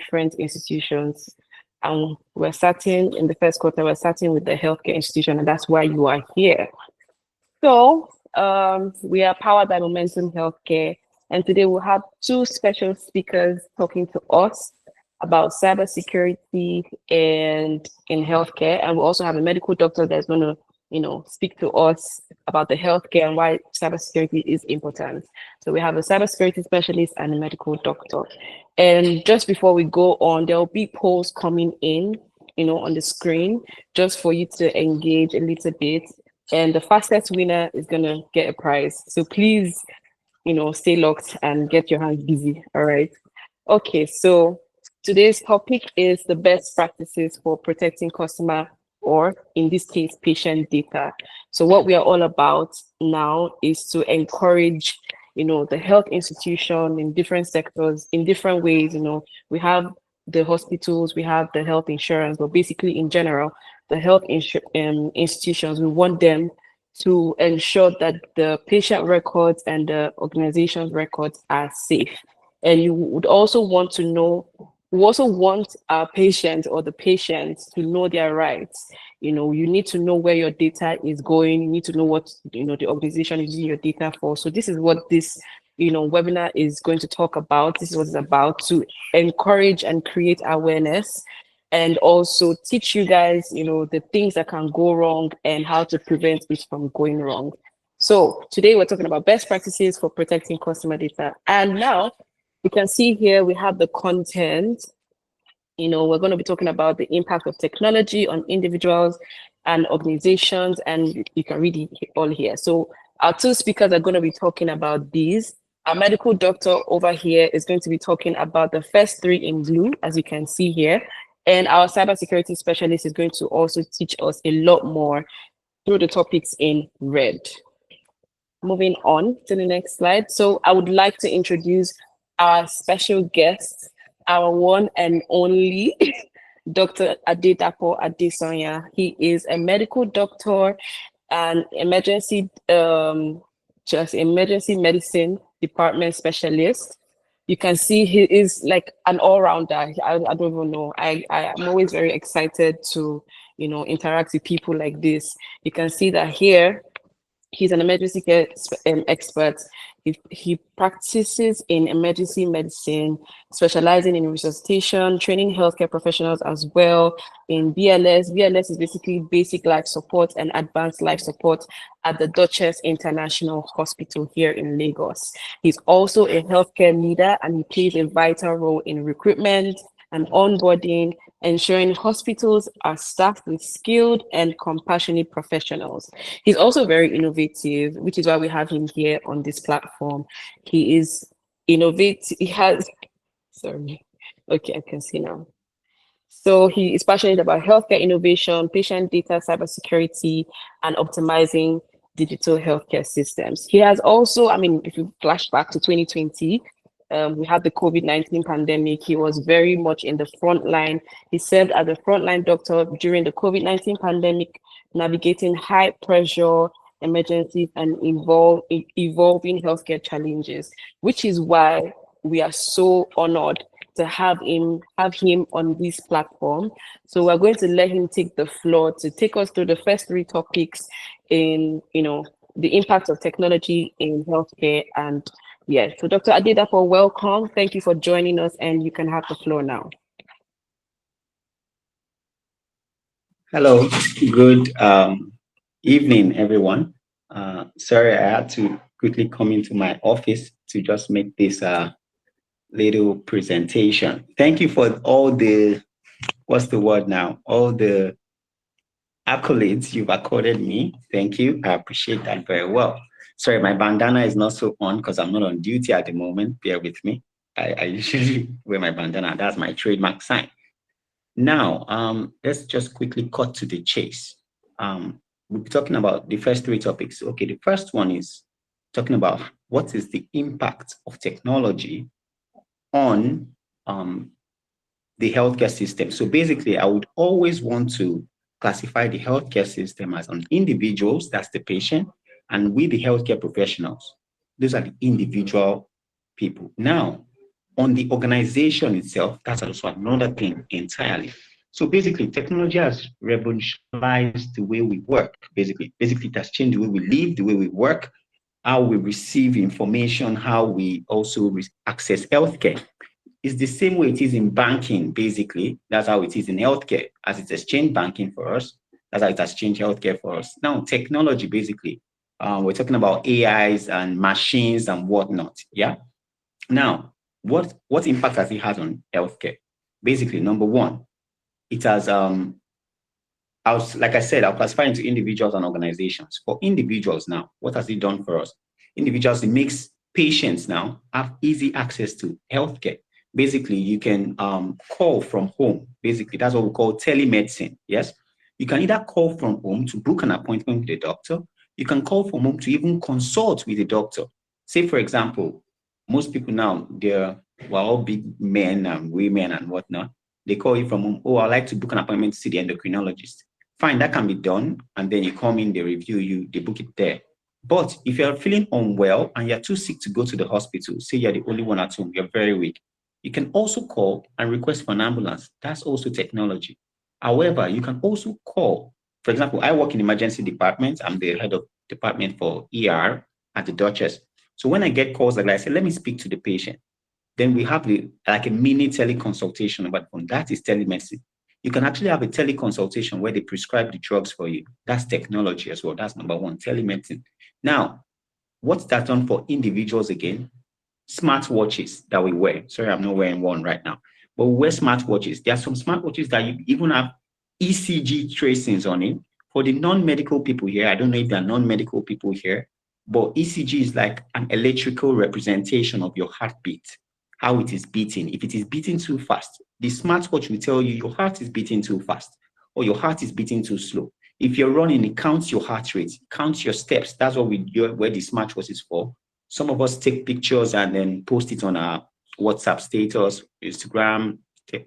different institutions. And we're starting in the first quarter, we're starting with the healthcare institution, and that's why you are here. So we are powered by Momentum Healthcare, and today we'll have two special speakers talking to us about cybersecurity and in healthcare. And we'll also have a medical doctor that's going to, speak to us about the healthcare and why cybersecurity is important. So we have a cybersecurity specialist and a medical doctor. And just before we go on, there will be polls coming in, on the screen, just for you to engage a little bit. And the fastest winner is going to get a prize. So please, stay locked and get your hands busy. All right. Okay. So today's topic is the best practices for protecting customer, or in this case, patient data. So what we are all about now is to encourage, the health institution in different sectors, in different ways. We have the hospitals, we have the health insurance, but basically in general, the health institutions, we want them to ensure that the patient records and the organization's records are safe. And you would also want to know, we also want our patients or the patients to know their rights. You need to know where your data is going. You need to know what, the organization is using your data for. So this is what this, webinar is going to talk about. This is what it's about, to encourage and create awareness, and also teach you guys, the things that can go wrong and how to prevent it from going wrong. So today we're talking about best practices for protecting customer data. And now you can see here we have the content. We're going to be talking about the impact of technology on individuals and organizations, and you can read it all here. So our two speakers are going to be talking about these. Our medical doctor over here is going to be talking about the first three in blue, as you can see here. And our cybersecurity specialist is going to also teach us a lot more through the topics in red. Moving on to the next slide. So I would like to introduce our special guest, our one and only Dr. Adedapo Adesanya. He is a medical doctor and emergency medicine department specialist. You can see he is like an all-rounder. I don't even know. I am always very excited to, interact with people like this. You can see that here, he's an emergency care expert. He practices in emergency medicine, specializing in resuscitation, training healthcare professionals as well in BLS. BLS is basically basic life support and advanced life support at the Duchess International Hospital here in Lagos. He's also a healthcare leader, and he plays a vital role in recruitment and onboarding, ensuring hospitals are staffed with skilled and compassionate professionals. He's also very innovative, which is why we have him here on this platform. He is innovative. Sorry. Okay, I can see now. So he is passionate about healthcare innovation, patient data, cybersecurity, and optimizing digital healthcare systems. He has also, if you flash back to 2020, we had the COVID-19 pandemic. He was very much in the front line. He served as a frontline doctor during the COVID-19 pandemic, navigating high pressure emergencies and evolving healthcare challenges, which is why we are so honored to have him on this platform. So we're going to let him take the floor to take us through the first three topics in, the impact of technology in healthcare. And yes, so Dr. Adedapo, welcome. Thank you for joining us, and you can have the floor now. Hello, good evening, everyone. Sorry, I had to quickly come into my office to just make this little presentation. Thank you for all the, what's the word now? All the accolades you've accorded me. Thank you. I appreciate that very well. Sorry, my bandana is not so on because I'm not on duty at the moment. Bear with me. I usually wear my bandana. That's my trademark sign. Now, let's just quickly cut to the chase. We'll be talking about the first three topics. Okay, the first one is talking about what is the impact of technology on the healthcare system. So basically, I would always want to classify the healthcare system as on individuals, that's the patient, and we, the healthcare professionals, those are the individual people. Now, on the organization itself, that's also another thing entirely. So basically, technology has revolutionized the way we work. Basically, it has changed the way we live, the way we work, how we receive information, how we also access healthcare. It's the same way it is in banking, basically. That's how it is in healthcare. As it has changed banking for us, that's how it has changed healthcare for us. Now, technology, basically, we're talking about AIs and machines and whatnot. Yeah. Now, what impact has it had on healthcare? Basically, number one, it has like I said, I'll classify into individuals and organizations. For individuals now, what has it done for us? Individuals, it makes patients now have easy access to healthcare. Basically, you can call from home. Basically, that's what we call telemedicine. Yes. You can either call from home to book an appointment with a doctor. You can call from home to even consult with a doctor. Say, for example, most people now, we're all big men and women and whatnot. They call you from home. Oh, I'd like to book an appointment to see the endocrinologist. Fine, that can be done. And then you come in, they review you, they book it there. But if you're feeling unwell and you're too sick to go to the hospital, say you're the only one at home, you're very weak, you can also call and request for an ambulance. That's also technology. However, you can also call. For example, I work in the emergency department. I'm the head of department for ER at the Duchess. So when I get calls like that, I say, let me speak to the patient. Then we have like a mini teleconsultation over the phone. That is telemedicine. You can actually have a teleconsultation where they prescribe the drugs for you. That's technology as well. That's number one, telemedicine. Now, what's that done for individuals again? Smartwatches that we wear. Sorry, I'm not wearing one right now, but we wear smartwatches. There are some smartwatches that you even have ECG tracings on it. For the non-medical people here, I don't know if there are non-medical people here, but ECG is like an electrical representation of your heartbeat, how it is beating. If it is beating too fast, the smartwatch will tell you your heart is beating too fast or your heart is beating too slow. If you're running, it counts your heart rate, counts your steps. That's what where the smartwatch is for. Some of us take pictures and then post it on our WhatsApp status, Instagram,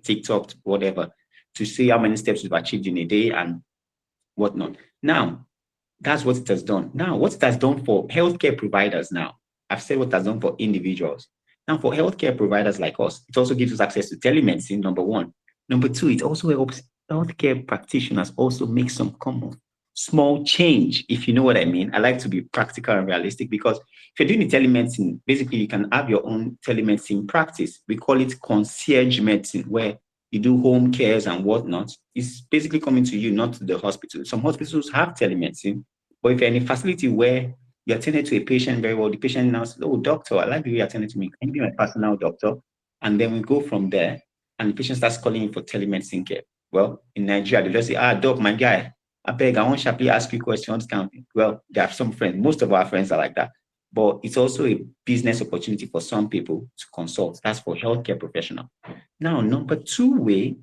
TikTok, whatever, to see how many steps we've achieved in a day and whatnot. Now, that's what it has done. Now, what it has done for healthcare providers now, I've said what it has done for individuals. Now, for healthcare providers like us, it also gives us access to telemedicine, number one. Number two, it also helps healthcare practitioners also make some common small change, if you know what I mean. I like to be practical and realistic because if you're doing the telemedicine, basically you can have your own telemedicine practice. We call it concierge medicine, where you do home cares and whatnot. It's basically coming to you, not to the hospital. Some hospitals have telemedicine, but if you're in a facility where you attended to a patient very well, the patient now says, oh, doctor, I like the way you attended to me. Can you be my personal doctor? And then we go from there, and the patient starts calling you for telemedicine care. Well, in Nigeria, they just say, doc, my guy, I beg, I want sharply ask you questions. Well, there are some friends, most of our friends are like that. But it's also a business opportunity for some people to consult. That's for healthcare professionals. Now, number two way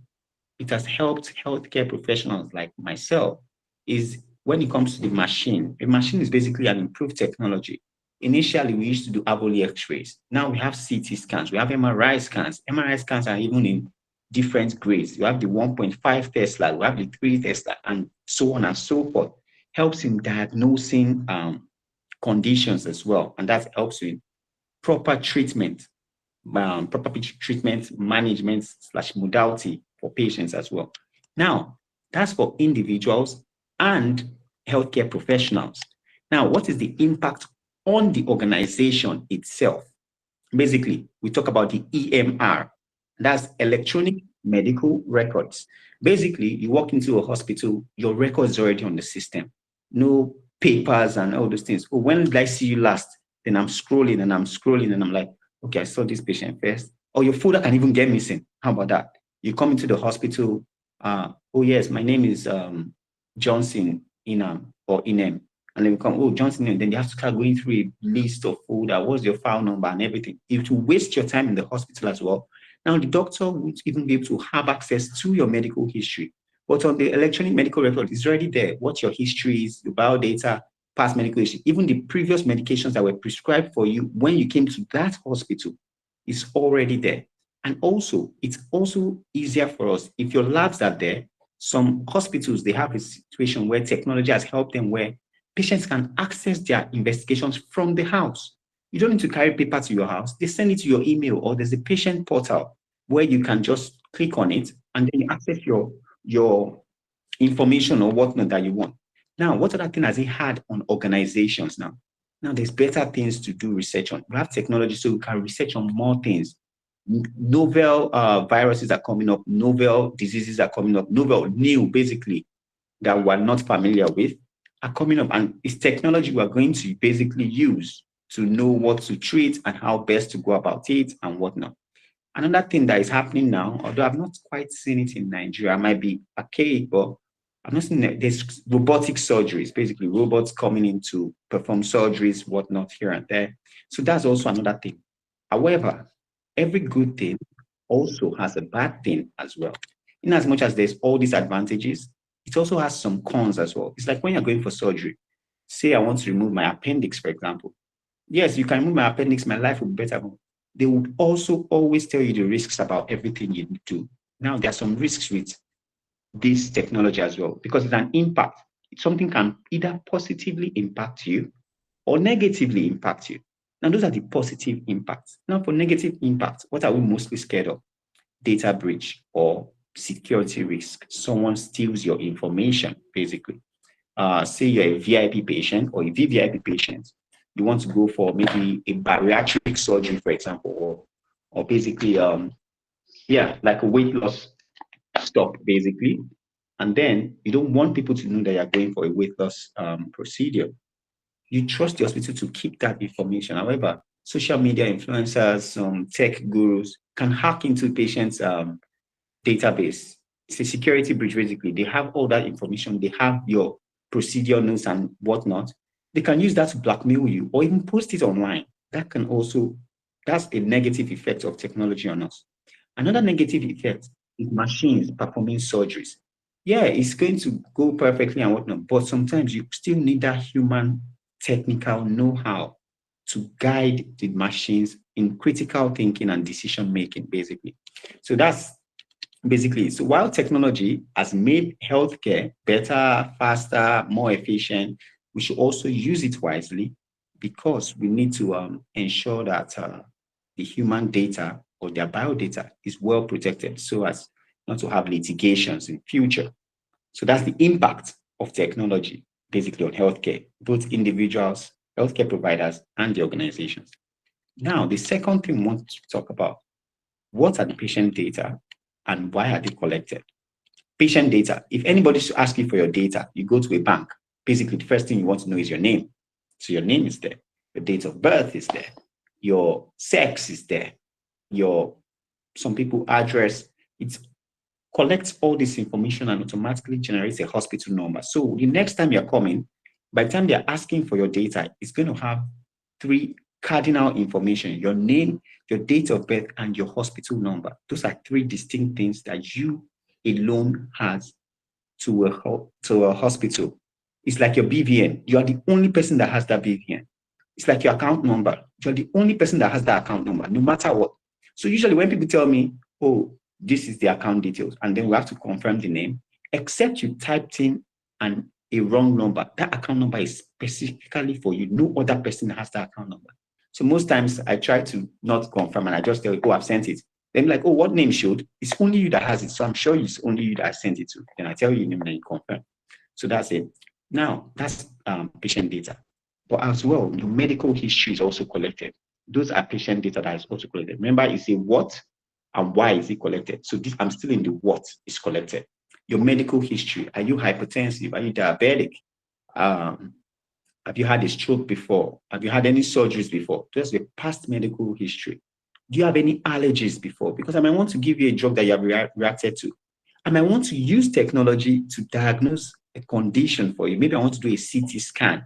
it has helped healthcare professionals like myself is when it comes to the machine. A machine is basically an improved technology. Initially, we used to do Avoli X-rays. Now we have CT scans, we have MRI scans. MRI scans are even in different grades. You have the 1.5 Tesla, we have the 3 Tesla, and so on and so forth. Helps in diagnosing conditions as well, and that helps in proper treatment, management / modality for patients as well. Now, that's for individuals and healthcare professionals. Now, what is the impact on the organization itself? Basically, we talk about the EMR. That's electronic medical records. Basically, you walk into a hospital, your record is already on the system. No papers and all those things. Oh, when did I see you last? Then I'm scrolling and I'm like, okay, I saw this patient first. Or your folder can even get missing. How about that? You come into the hospital. Oh, yes, my name is Johnson Inam or Inem. And then we come, oh, Johnson, and then they have to start going through a list of folder. What's your file number and everything? It will waste your time in the hospital as well. Now, the doctor won't even be able to have access to your medical history. But on the electronic medical record, it's already there. What your history is, your biodata, past medical history, even the previous medications that were prescribed for you when you came to that hospital is already there. And also, it's also easier for us if your labs are there. Some hospitals, they have a situation where technology has helped them where patients can access their investigations from the house. You don't need to carry paper to your house. They send it to your email, or there's a patient portal where you can just click on it and then you access your information or whatnot that you want. Now, what other thing has it had on organizations now? Now, there's better things to do research on. We have technology so we can research on more things. Novel viruses are coming up, novel diseases are coming up, novel, new, basically, that we're not familiar with are coming up. And it's technology we're going to basically use to know what to treat and how best to go about it and whatnot. Another thing that is happening now, although I've not quite seen it in Nigeria, I might be archaic, but I've not seen it. There's robotic surgeries, basically robots coming in to perform surgeries, whatnot, here and there. So that's also another thing. However, every good thing also has a bad thing as well. In as much as there's all these advantages, it also has some cons as well. It's like when you're going for surgery, say I want to remove my appendix, for example. Yes, you can remove my appendix, my life will be better. They would also always tell you the risks about everything you do. Now, there are some risks with this technology as well, because it's an impact. Something can either positively impact you or negatively impact you. Now, those are the positive impacts. Now, for negative impact, what are we mostly scared of? Data breach or security risk. Someone steals your information, basically. Say you're a VIP patient or a VVIP patient. You want to go for maybe a bariatric surgery, for example, or basically, like a weight loss stop, basically. And then you don't want people to know that you're going for a weight loss procedure. You trust the hospital to keep that information. However, social media influencers, tech gurus can hack into patients' database. It's a security breach, basically. They have all that information. They have your procedure notes and whatnot. They can use that to blackmail you or even post it online. That's a negative effect of technology on us. Another negative effect is machines performing surgeries. Yeah, it's going to go perfectly and whatnot, but sometimes you still need that human technical know-how to guide the machines in critical thinking and decision making, basically. So that's basically, so while technology has made healthcare better, faster, more efficient, we should also use it wisely because we need to ensure that the human data or their biodata is well protected so as not to have litigations in future. So that's the impact of technology basically on healthcare, both individuals, healthcare providers, and the organizations. Now, the second thing we want to talk about, what are the patient data and why are they collected? Patient data. If anybody should ask you for your data, you go to a bank. Basically, the first thing you want to know is your name. So your name is there. Your date of birth is there. Your sex is there. Some people address. It collects all this information and automatically generates a hospital number. So the next time you're coming, by the time they're asking for your data, it's going to have three cardinal information: your name, your date of birth, and your hospital number. Those are three distinct things that you alone has to a hospital. It's like your BVN. You are the only person that has that BVN. It's like your account number. You're the only person that has that account number, no matter what. So usually when people tell me, oh, this is the account details, and then we have to confirm the name, except you typed in a wrong number, that account number is specifically for you. No other person has that account number. So most times I try to not confirm and I just tell you, oh, I've sent it. Then like, oh, what name showed? It's only you that has it. So I'm sure it's only you that I sent it to. Then I tell you your name and then you confirm. So that's it. Now, that's patient data. But as well, your medical history is also collected. Those are patient data that is also collected. Remember, it's a what and why is it collected? So this, I'm still in the what is collected. Your medical history. Are you hypertensive? Are you diabetic? Have you had a stroke before? Have you had any surgeries before? Just the past medical history. Do you have any allergies before? Because I might want to give you a drug that you have reacted to. I might want to use technology to diagnose a condition for you. Maybe I want to do a CT scan.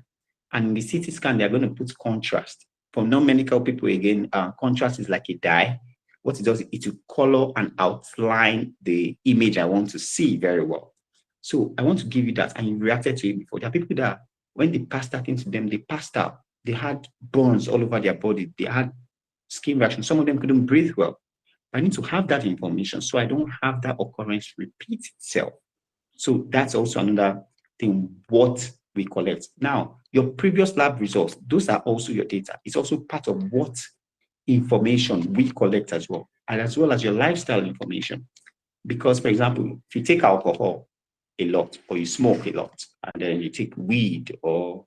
And in the CT scan, they're going to put contrast. For non-medical people, again, contrast is like a dye. What it does, it will color and outline the image I want to see very well. So I want to give you that, and you reacted to it before. There are people that, when they passed that into them, they passed out. They had burns all over their body. They had skin reaction. Some of them couldn't breathe well. I need to have that information so I don't have that occurrence repeat itself. So that's also another thing, what we collect. Now, your previous lab results, those are also your data. It's also part of what information we collect as well, and as well as your lifestyle information. Because, for example, if you take alcohol a lot, or you smoke a lot, and then you take weed or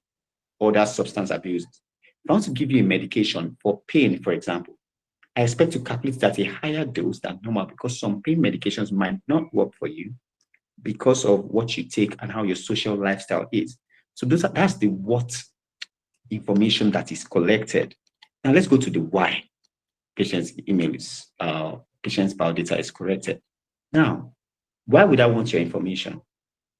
other substance abuse, if I want to give you a medication for pain, for example, I expect to calculate at a higher dose than normal because some pain medications might not work for you because of what you take and how your social lifestyle is. So that's the what information that is collected. Now let's go to the why patient's emails, patient's biodata is corrected. Now, why would I want your information?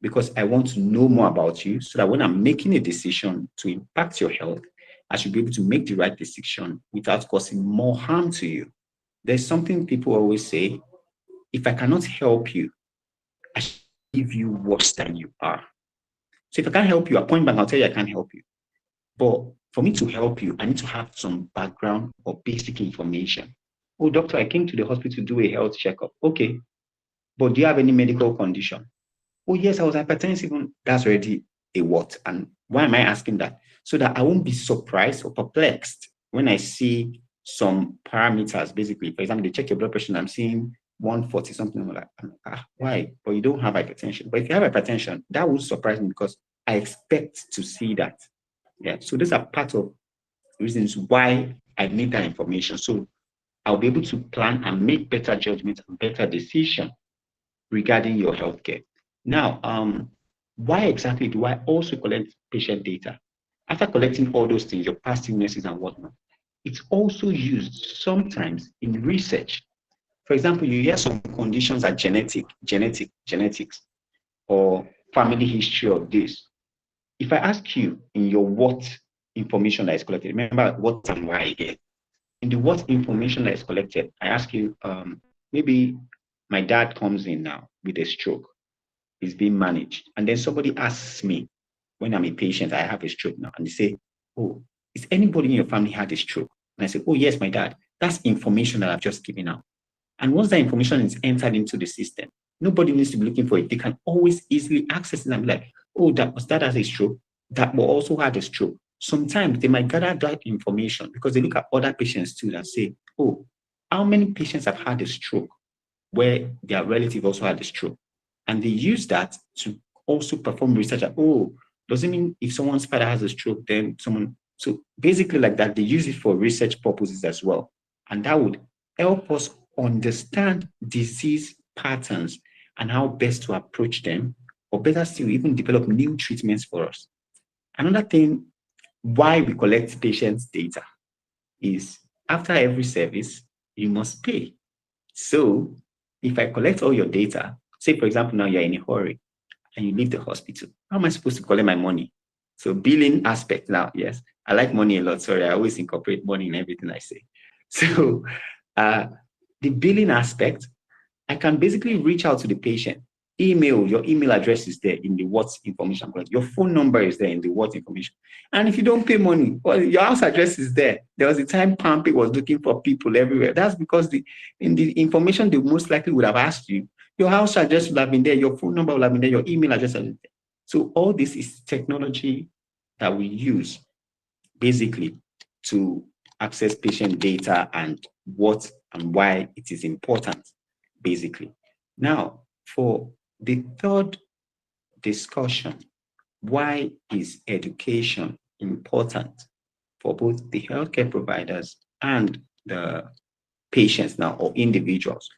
Because I want to know more about you so that when I'm making a decision to impact your health, I should be able to make the right decision without causing more harm to you. There's something people always say, if I cannot help you, I should leave you worse than you are. So if I can't help you, at point blank, I'll tell you I can't help you. But for me to help you, I need to have some background or basic information. Oh, doctor, I came to the hospital to do a health checkup. Okay, but do you have any medical condition? Oh, yes, I was hypertensive. That's already a what? And why am I asking that? So that I won't be surprised or perplexed when I see some parameters. Basically, for example, they check your blood pressure and I'm seeing 140 something. I'm like, why? But you don't have hypertension. But if you have hypertension, that would surprise me because I expect to see that. Yeah. So these are part of reasons why I need that information. So I'll be able to plan and make better judgments and better decisions regarding your healthcare. Now, why exactly do I also collect patient data? After collecting all those things, your past illnesses and whatnot, it's also used sometimes in research. For example, you hear some conditions are genetics, or family history of this. If I ask you in your what information that is collected, remember what and why again. In the what information that is collected, I ask you, maybe my dad comes in now with a stroke, is being managed. And then somebody asks me, when I'm a patient, I have a stroke now, and they say, oh, is anybody in your family had a stroke? And I say, oh, yes, my dad. That's information that I've just given out. And once that information is entered into the system, nobody needs to be looking for it. They can always easily access it and be like, oh, that has a stroke. That will also had a stroke. Sometimes they might gather that information because they look at other patients too and say, oh, how many patients have had a stroke where their relative also had a stroke? And they use that to also perform research. Oh, does it mean if someone's father has a stroke, then someone... So basically like that, they use it for research purposes as well. And that would help us understand disease patterns and how best to approach them, or better still, even develop new treatments for us. Another thing why we collect patients' data is after every service, you must pay. So if I collect all your data, say for example, now you're in a hurry and you leave the hospital, how am I supposed to collect my money? So billing aspect now, yes, I like money a lot. Sorry, I always incorporate money in everything I say. So the billing aspect, I can basically reach out to the patient. Your email address is there in the what information. Your phone number is there in the what information. And if you don't pay money, well, your house address is there. There was a time Pampe was looking for people everywhere. That's because in the information they most likely would have asked you, your house address would have been there, your phone number would have been there, your email address would have been there. So all this is technology that we use basically to access patient data and what and why it is important, basically. Now, for the third discussion, why is education important for both the healthcare providers and the patients now, or individuals?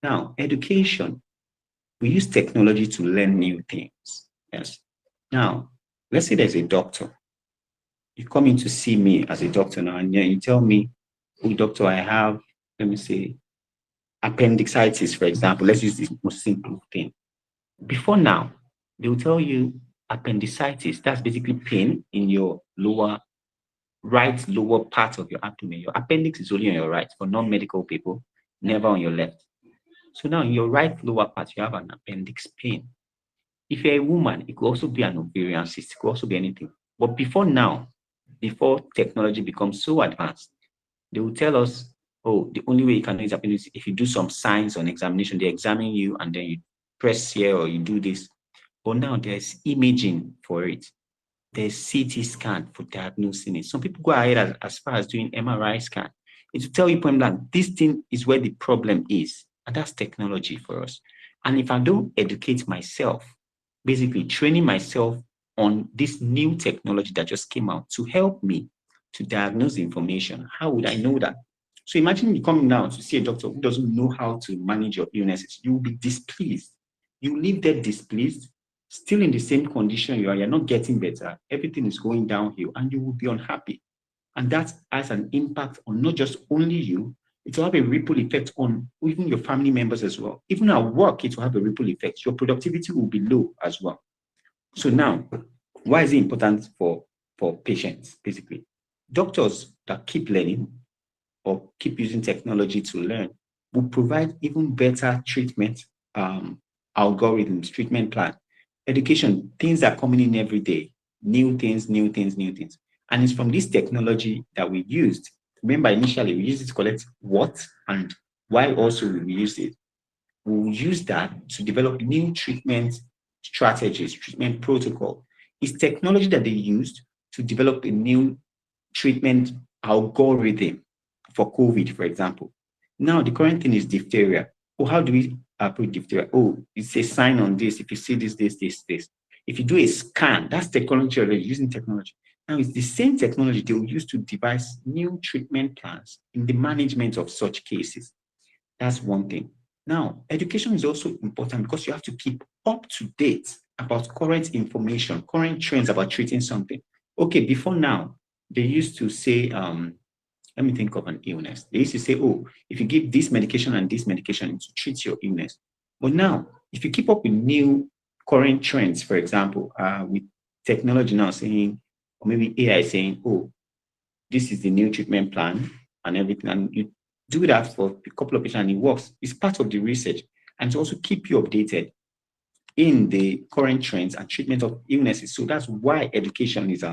Now, education, we use technology to learn new things. Yes. Now, let's say there's a doctor. You come in to see me as a doctor now, and you tell me, oh, doctor, I have, let me say, appendicitis, for example. Let's use this most simple thing. Before now, they will tell you appendicitis, that's basically pain in your right lower part of your abdomen. Your appendix is only on your right for non-medical people, never on your left. So now in your right lower part, you have an appendix pain. If you're a woman, it could also be an ovarian cyst, it could also be anything. But before technology becomes so advanced, they will tell us, oh, the only way you can know is appendix if you do some signs on examination. They examine you and then you press here or you do this. But now there's imaging for it. there's CT scan for diagnosing it. Some people go ahead as far as doing MRI scan. It will tell you point blank, this thing is where the problem is. And that's technology for us. And if I don't educate myself, basically training myself on this new technology that just came out to help me to diagnose the information, how would I know that? So imagine you coming now to see a doctor who doesn't know how to manage your illnesses. You will be displeased. You leave there displeased, still in the same condition you are. You're not getting better. Everything is going downhill and you will be unhappy. And that has an impact on not just only you, it will have a ripple effect on even your family members as well. Even at work, it will have a ripple effect. Your productivity will be low as well. So now, why is it important for patients, basically? Doctors that keep learning or keep using technology to learn will provide even better treatment algorithms, treatment plan. Education, things are coming in every day, new things, new things, new things. And it's from this technology that we used. Remember, initially we used it to collect what and why also we used it. We will use that to develop new treatment strategies, treatment protocol. It's technology that they used to develop a new treatment algorithm for COVID, for example. Now, the current thing is diphtheria. Oh, how do we approach diphtheria? Oh, it's a sign on this. If you see this, this, this, this. If you do a scan, that's technology already, using technology. Now, it's the same technology they will use to devise new treatment plans in the management of such cases. That's one thing. Now, education is also important because you have to keep up to date about current information, current trends about treating something. Okay, before now, they used to say, let me think of an illness. They used to say, oh, if you give this medication and this medication to treat your illness. But now, if you keep up with new current trends, for example, with technology now saying, or maybe AI saying, oh, this is the new treatment plan and everything, and you do that for a couple of patients and it works, it's part of the research. And to also keep you updated in the current trends and treatment of illnesses. So that's why education is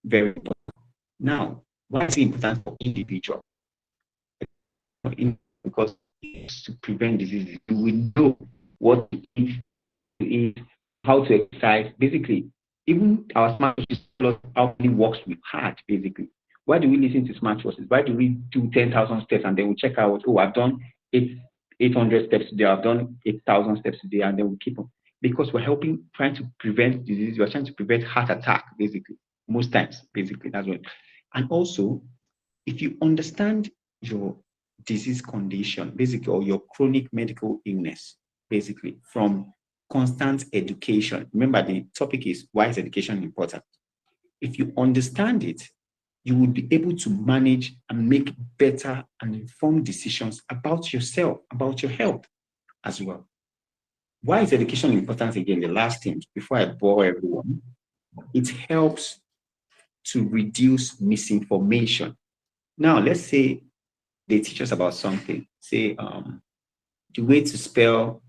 very important. Now, why is it important for individual? Because it's to prevent diseases. We know what to eat, how to exercise. Basically, even our smartwatches tell us how many walks we've had, basically. Why do we listen to smartwatches? Why do we do 10,000 steps and then we check out, oh, I've done 800 steps today, I've done 8,000 steps today, and then we keep on. Because we're trying to prevent disease, we're trying to prevent heart attack, basically. Most times, basically, that's what. And also, if you understand your disease condition, basically, or your chronic medical illness, basically, from constant education. Remember, the topic is why is education important? If you understand it, you will be able to manage and make better and informed decisions about yourself, about your health as well. Why is education important again? The last thing, before I bore everyone, it helps to reduce misinformation. Now, let's say they teach us about something. Say the way to spell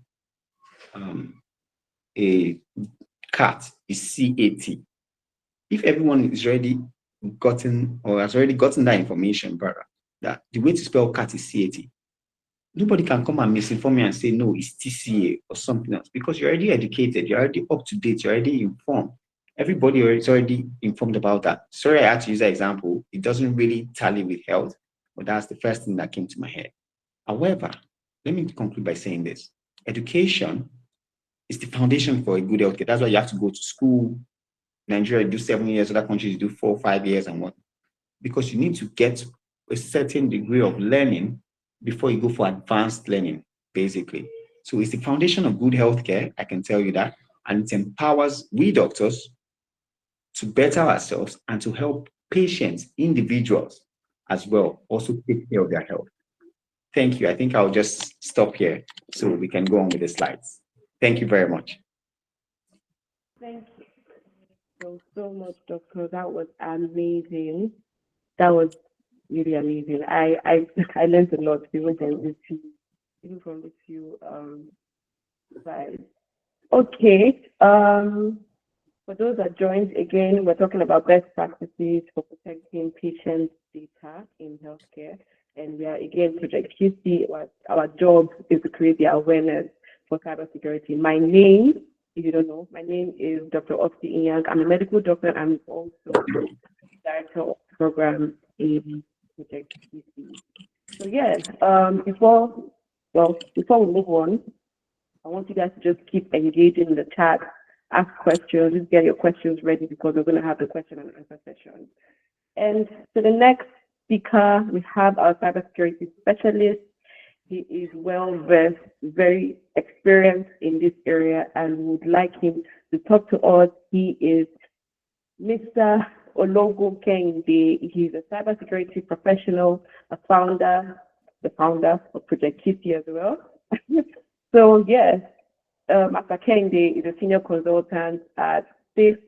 a cat is CAT. If everyone is already gotten or has already gotten that information, brother, that the way to spell cat is CAT, nobody can come and misinform me and say, no, it's TCA or something else, because you're already educated, you're already up to date, you're already informed. Everybody is already informed about that. Sorry, I had to use that example. It doesn't really tally with health, but that's the first thing that came to my head. However, let me conclude by saying this. Education is the foundation for a good healthcare. That's why you have to go to school. Nigeria, you do 7 years, other countries, you do 4 or 5 years and what. Because you need to get a certain degree of learning before you go for advanced learning, basically. So it's the foundation of good healthcare, I can tell you that. And it empowers we doctors to better ourselves and to help patients, individuals as well, also take care of their health. Thank you. I think I'll just stop here so we can go on with the slides. Thank you very much. Thank you so much, Doctor. That was amazing. That was really amazing. I learned a lot even from this few slides. Okay. For those that joined, again, we're talking about best practices for protecting patient data in healthcare. And we are, again, Project KICI. Our job is to create the awareness for cybersecurity. My name If you don't know, my name is Dr. Opti Inyang. I'm a medical doctor. I'm also director of program in Project KICI. So yeah, before we move on, I want you guys to just keep engaging in the chat, ask questions, just get your questions ready because we're going to have the question and answer session. And so the next speaker, we have our cybersecurity specialist. He is well versed, very experienced in this area, and would like him to talk to us. He is Mr. Ologun Kende. He's a cybersecurity professional, the founder of Project KICI as well. So yes, Mr. Kende is a senior consultant at Safe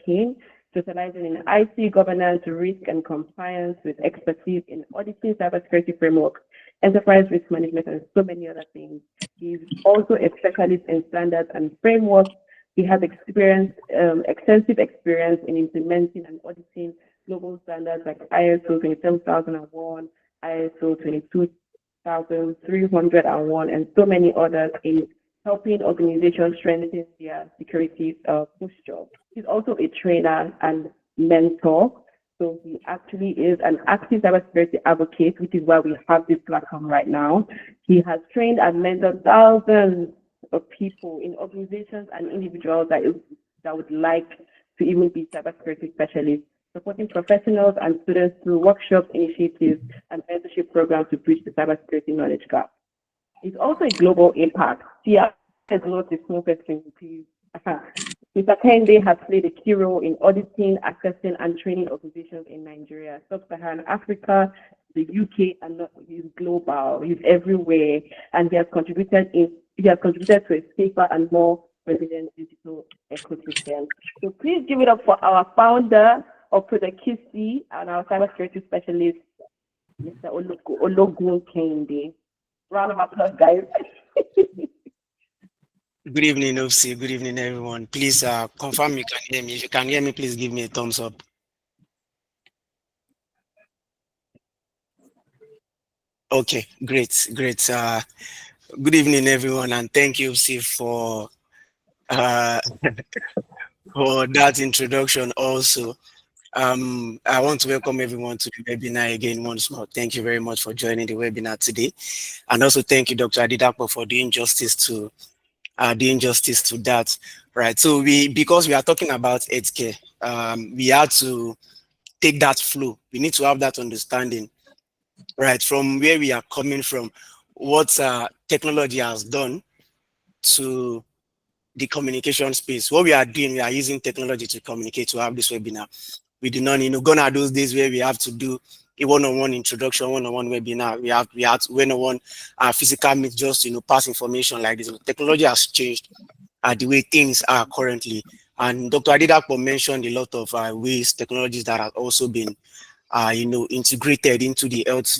King, specializing in IT governance, risk and compliance with expertise in auditing cybersecurity frameworks, enterprise risk management, and so many other things. He's also a specialist in standards and frameworks. He has extensive experience in implementing and auditing global standards like ISO 27001, ISO 22301, and so many others in helping organizations strengthen their security posture. He's also a trainer and mentor. So he actually is an active cybersecurity advocate, which is why we have this platform right now. He has trained and mentored thousands of people in organizations and individuals that would like to even be cybersecurity specialists, supporting professionals and students through workshops, initiatives, and mentorship programs to bridge the cybersecurity knowledge gap. It's also a global impact. See, it's not a small person, please. Mr. Kende has played a key role in auditing, assessing, and training organizations in Nigeria, Sub-Saharan Africa, the UK, and he's global. He's everywhere, and he has contributed to a safer and more resilient digital ecosystem. So please give it up for our founder of Project KICI and our cybersecurity specialist, Mr. Ologun Kende. Round of applause, guys. Good evening, Opsi. Good evening, everyone. Please confirm you can hear me. If you can hear me, please give me a thumbs up. Okay, great. Good evening, everyone, and thank you, Opsi, uh, for that introduction. Also, I want to welcome everyone to the webinar again once more. Thank you very much for joining the webinar today, and also thank you, Dr. Adidapo, for doing justice to that, right? So because we are talking about healthcare, we had to take that flow. We need to have that understanding, right, from where we are coming from, what technology has done to the communication space. What we are doing, we are using technology to communicate, to have this webinar. We do not, gone are those days where we have to do a one-on-one introduction, one-on-one webinar. We have one-on-one physical meet just to pass information like this. Technology has changed the way things are currently. And Dr. Adidapo mentioned a lot of ways, technologies that have also been, integrated into the health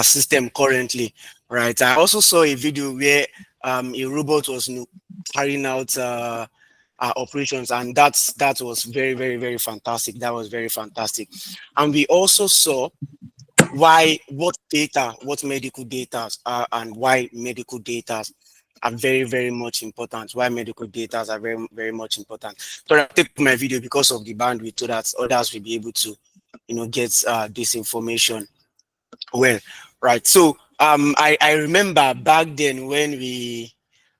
system currently, right? I also saw a video where a robot was carrying out operations, and that was very, very, very fantastic. That was very fantastic. And we also saw what medical data are and why medical data are very, very much important. Why medical data are very, very much important. So I take my video because of the bandwidth so that others will be able to, get this information well, right. So I remember back then when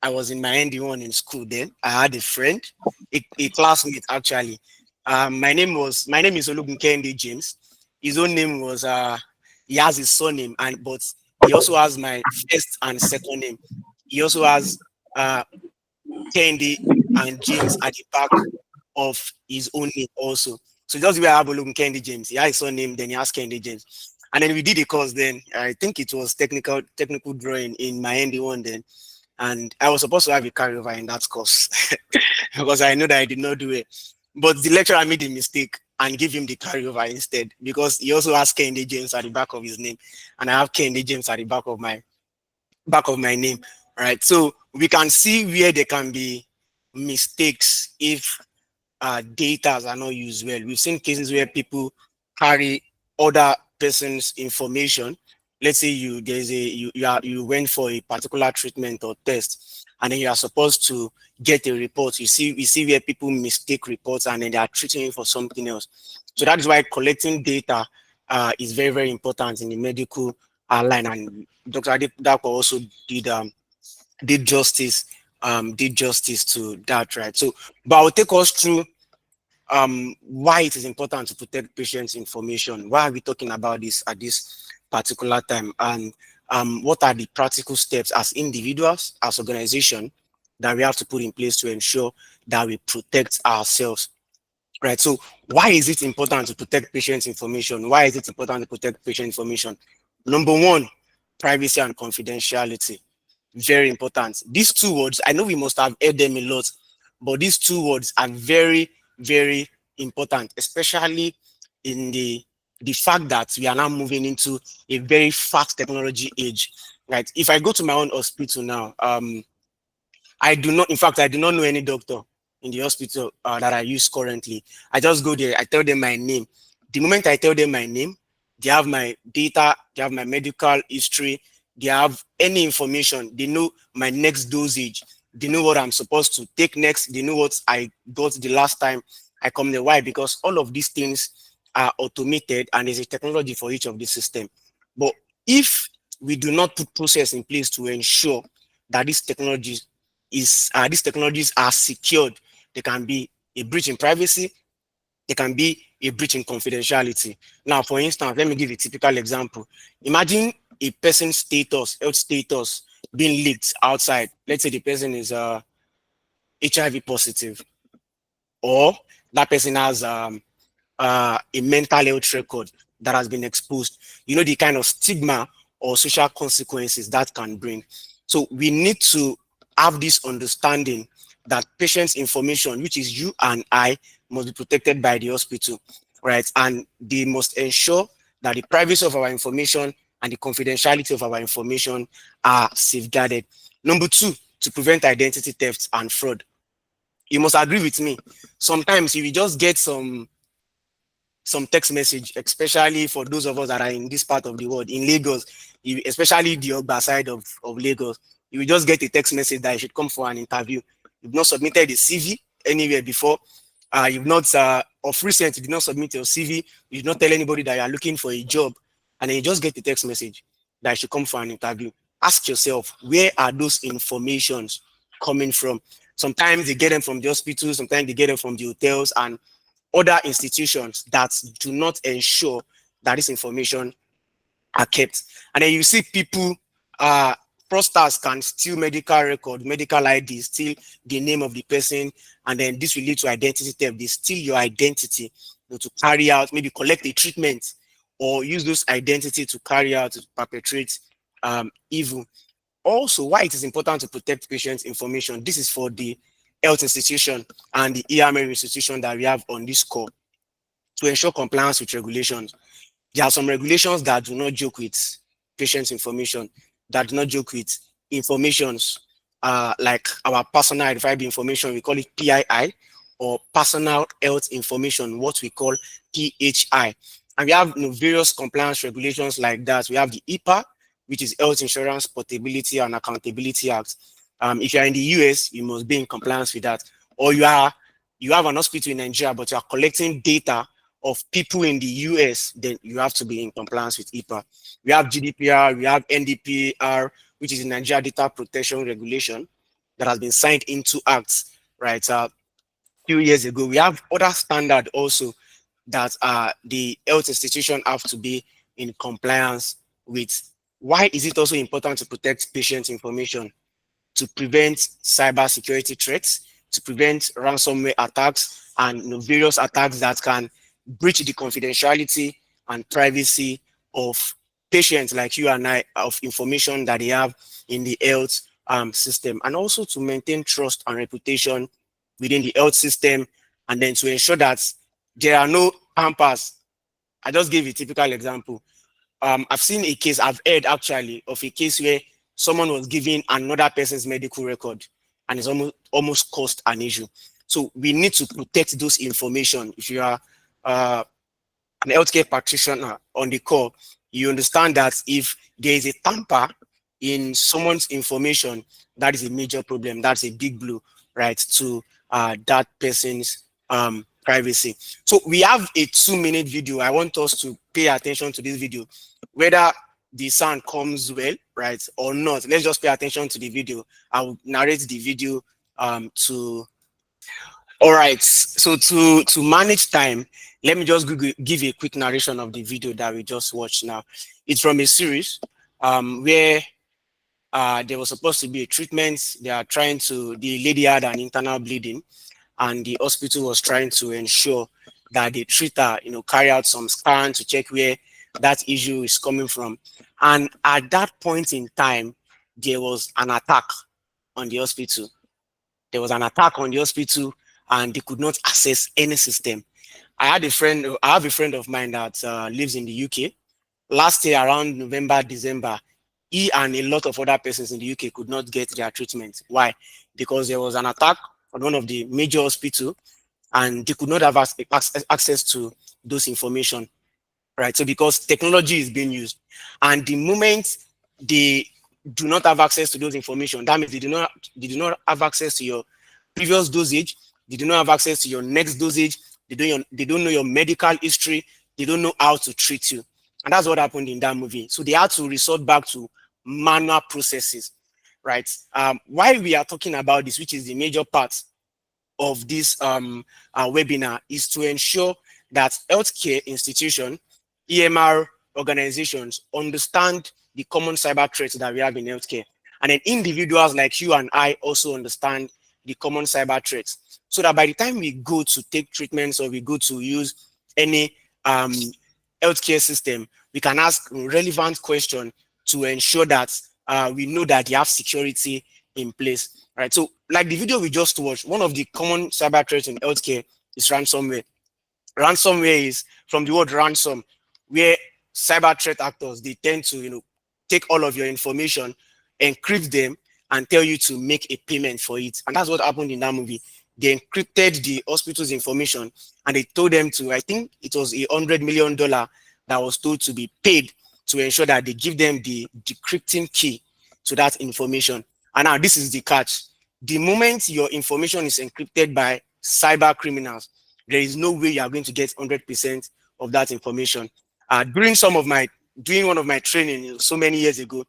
I was in my ND1 in school. Then I had a friend, a classmate actually. My name is Olugun Kende James. His own name was he has his surname, but he also has my first and second name. He also has Kende and James at the back of his own name also. So just where I have Olugun Kende James. He has his surname, then he has Kende James. And then we did a course then. I think it was technical drawing in my ND1 then. And I was supposed to have a carryover in that course because I know that I did not do it. But the lecturer made a mistake and gave him the carryover instead because he also has Kende James at the back of his name. And I have Kende James at the back of my name. Right. So we can see where there can be mistakes if data are not used well. We've seen cases where people carry other person's information. Let's say you went for a particular treatment or test, and then you are supposed to get a report. You see where people mistake reports and then they are treating you for something else. So that is why collecting data is very, very important in the medical line. And Dr. Adedapo also did justice to that, right? So, but I'll take us through why it is important to protect patients' information. Why are we talking about this at this particular time? And what are the practical steps as individuals, as organization, that we have to put in place to ensure that we protect ourselves, right? So why is it important to protect patients' information? Why is it important to protect patient information? Number one, privacy and confidentiality. Very important. These two words, I know we must have heard them a lot, but these two words are very, very important, especially in the fact that we are now moving into a very fast technology age, right? If I go to my own hospital now, I do not, in fact, I do not know any doctor in the hospital that I use currently. I just go there, I tell them my name. The moment I tell them my name, they have my data, they have my medical history, they have any information, they know my next dosage, they know what I'm supposed to take next, they know what I got the last time I come there. Why? Because all of these things are automated and there's a technology for each of the system. But if we do not put process in place to ensure that these technologies are secured, there can be a breach in privacy, there can be a breach in confidentiality. Now, for instance, let me give a typical example. Imagine a person's health status being leaked outside. Let's say the person is HIV positive, or that person has a mental health record that has been exposed. You know, the kind of stigma or social consequences that can bring. So we need to have this understanding that patient's information, which is you and I, must be protected by the hospital, right? And they must ensure that the privacy of our information and the confidentiality of our information are safeguarded. Number two, to prevent identity theft and fraud. You must agree with me. Sometimes if you just get some text message, especially for those of us that are in this part of the world, in Lagos, especially the Ogba side of Lagos, you will just get a text message that you should come for an interview. You've not submitted a CV anywhere before. You've not, of recent, you did not submit your CV. You did not tell anybody that you are looking for a job. And then you just get a text message that you should come for an interview. Ask yourself, where are those informations coming from? Sometimes they get them from the hospital, sometimes they get them from the hotels and other institutions that do not ensure that this information are kept. And then you see people, fraudsters can steal medical record, medical ID, steal the name of the person, and then this will lead to identity theft. They steal your identity, to carry out, maybe collect a treatment, or use those identity to carry out, to perpetrate evil. Also, why it is important to protect patients' information. This is for the health institution and the EMR institution that we have on this call, to ensure compliance with regulations. There are some regulations that do not joke with patients' information, that do not joke with informations like our personal identifiable information, we call it PII, or personal health information, what we call PHI. And we have various compliance regulations like that. We have the HIPAA, which is Health Insurance Portability and Accountability Act. If you're in the US, you must be in compliance with that. Or you have an hospital in Nigeria, but you are collecting data of people in the US, then you have to be in compliance with HIPAA. We have GDPR, we have NDPR, which is the Nigeria Data Protection Regulation that has been signed into acts, right, a few years ago. We have other standards also that the health institution have to be in compliance with. Why is it also important to protect patient information? To prevent cyber security threats, to prevent ransomware attacks, and various attacks that can breach the confidentiality and privacy of patients like you and I, of information that they have in the health system, and also to maintain trust and reputation within the health system, and then to ensure that there are no tampers. I just gave a typical example. I've seen a case, I've heard actually of a case where someone was giving another person's medical record and it's almost caused an issue. So we need to protect those information. If you are an healthcare practitioner on the call, you understand that if there is a tamper in someone's information, that is a major problem. That's a big blow, right, to that person's privacy. So we have a 2-minute video. I want us to pay attention to this video, whether the sound comes well, right, or not. Let's just pay attention to the video. I will narrate the video to. All right. So to manage time, let me just give a quick narration of the video that we just watched now. It's from a series where there was supposed to be a treatment. The lady had an internal bleeding, and the hospital was trying to ensure that the treater, carry out some scan to check where that issue is coming from. And at that point in time, there was an attack on the hospital. There was an attack on the hospital, and they could not access any system. I have a friend of mine that lives in the UK. Last year, around November, December, he and a lot of other persons in the UK could not get their treatment. Why? Because there was an attack on one of the major hospitals, and they could not have access to those information, right? So because technology is being used, and the moment they do not have access to those information, that means they do not have access to your previous dosage, they do not have access to your next dosage, they don't know your medical history, they don't know how to treat you. And that's what happened in that movie. So they had to resort back to manual processes, right? Why we are talking about this, which is the major part of this webinar, is to ensure that healthcare institutions, EMR organizations understand the common cyber threats that we have in healthcare. And then individuals like you and I also understand the common cyber threats, so that by the time we go to take treatments or we go to use any healthcare system, we can ask relevant questions to ensure that we know that they have security in place, right? So like the video we just watched, one of the common cyber threats in healthcare is ransomware. Ransomware is from the word ransom, where cyber threat actors, they tend to, take all of your information, encrypt them, and tell you to make a payment for it. And that's what happened in that movie. They encrypted the hospital's information, and they told them to, I think it was $100 million that was told to be paid to ensure that they give them the decrypting key to that information. And now this is the catch. The moment your information is encrypted by cyber criminals, there is no way you are going to get 100% of that information. During one of my training so many years ago,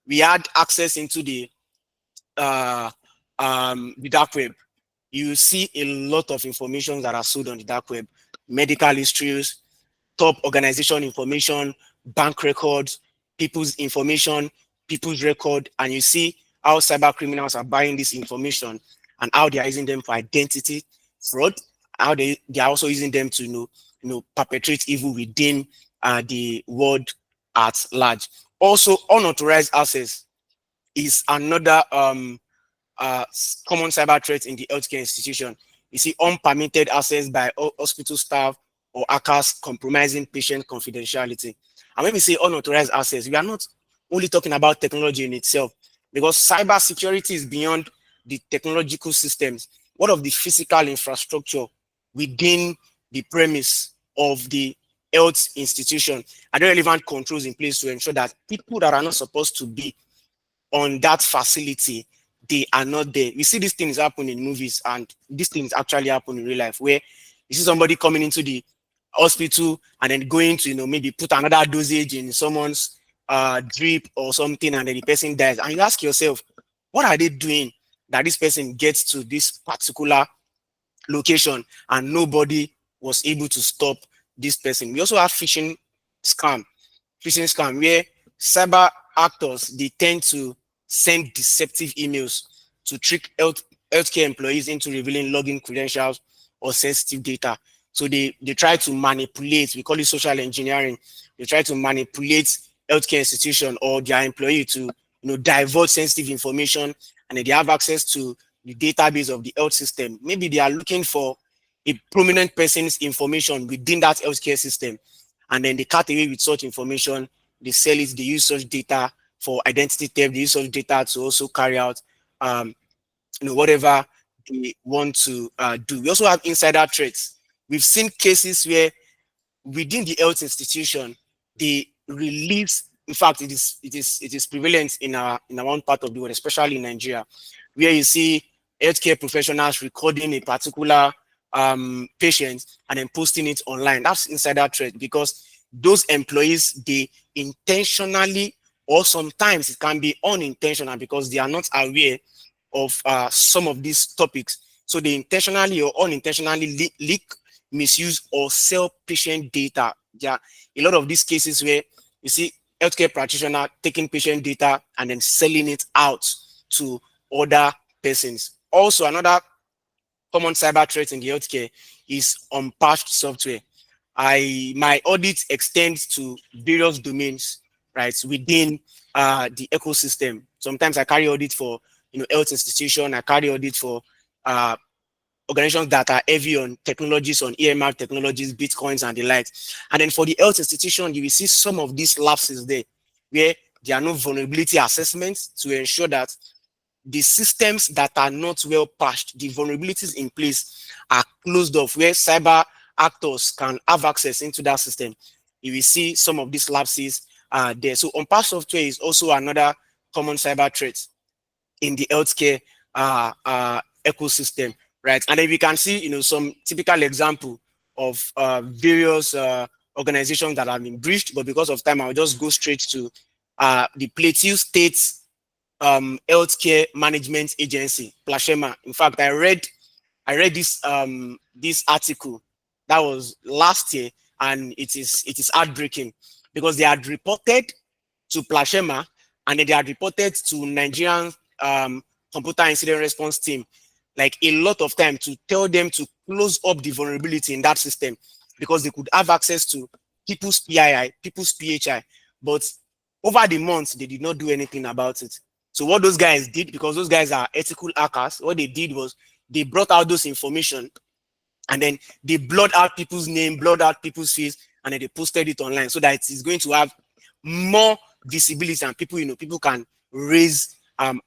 we had access into the dark web. You see a lot of information that are sold on the dark web: medical histories, top organization information, bank records, people's information, people's record, and you see how cyber criminals are buying this information and how they are using them for identity fraud, how they are also using them to perpetrate evil within the world at large. Also, unauthorized access is another common cyber threat in the healthcare institution. You see unpermitted access by hospital staff or hackers compromising patient confidentiality. And when we say unauthorized access, we are not only talking about technology in itself, because cyber security is beyond the technological systems. What of the physical infrastructure within the premise of the health institution? Are there relevant controls in place to ensure that people that are not supposed to be on that facility, they are not there? We see these things happen in movies, and these things actually happen in real life, where you see somebody coming into the hospital and then going to maybe put another dosage in someone's drip or something, and then the person dies, and you ask yourself, what are they doing that this person gets to this particular location and nobody was able to stop this person? We also have phishing scam where cyber actors, they tend to send deceptive emails to trick healthcare employees into revealing login credentials or sensitive data. So they try to manipulate, we call it social engineering. They try to manipulate healthcare institution or their employee to divulge sensitive information, and then they have access to the database of the health system. Maybe they are looking for a prominent person's information within that healthcare system, and then they cut away with such information, they sell it, they use such data for identity theft, they use such data to also carry out whatever they want to do. We also have insider threats. We've seen cases where within the health institution, they release in fact, it is prevalent in our one part of the world, especially in Nigeria, where you see healthcare professionals recording a particular patient and then posting it online. That's insider threat, because those employees, they intentionally, or sometimes it can be unintentional, because they are not aware of some of these topics. So they intentionally or unintentionally leak, misuse, or sell patient data. There are a lot of these cases where you see healthcare practitioner taking patient data and then selling it out to other persons. Also, another common cyber threat in the healthcare is unpatched software. My audit extends to various domains, right, within the ecosystem. Sometimes I carry audit for health institution. I carry audit for uh, organizations that are heavy on technologies, on EMR technologies, bitcoins, and the likes. And then for the health institution, you will see some of these lapses there, where there are no vulnerability assessments to ensure that the systems that are not well patched, the vulnerabilities in place are closed off, where cyber actors can have access into that system. You will see some of these lapses there. So unpatched software is also another common cyber threat in the healthcare ecosystem, right? And then we can see, some typical example of various organizations that have been breached. But because of time, I'll just go straight to the Plateau State Healthcare Management Agency, Plashema. In fact, I read this article that was last year, and it is heartbreaking, because they had reported to Plashema, and then they had reported to Nigerian computer incident response team, like a lot of time, to tell them to close up the vulnerability in that system, because they could have access to people's PII, people's PHI. But over the months, they did not do anything about it. So what those guys did, because those guys are ethical hackers, what they did was they brought out those information, and then they blurred out people's name, blurred out people's face, and then they posted it online, so that it is going to have more visibility, and people can raise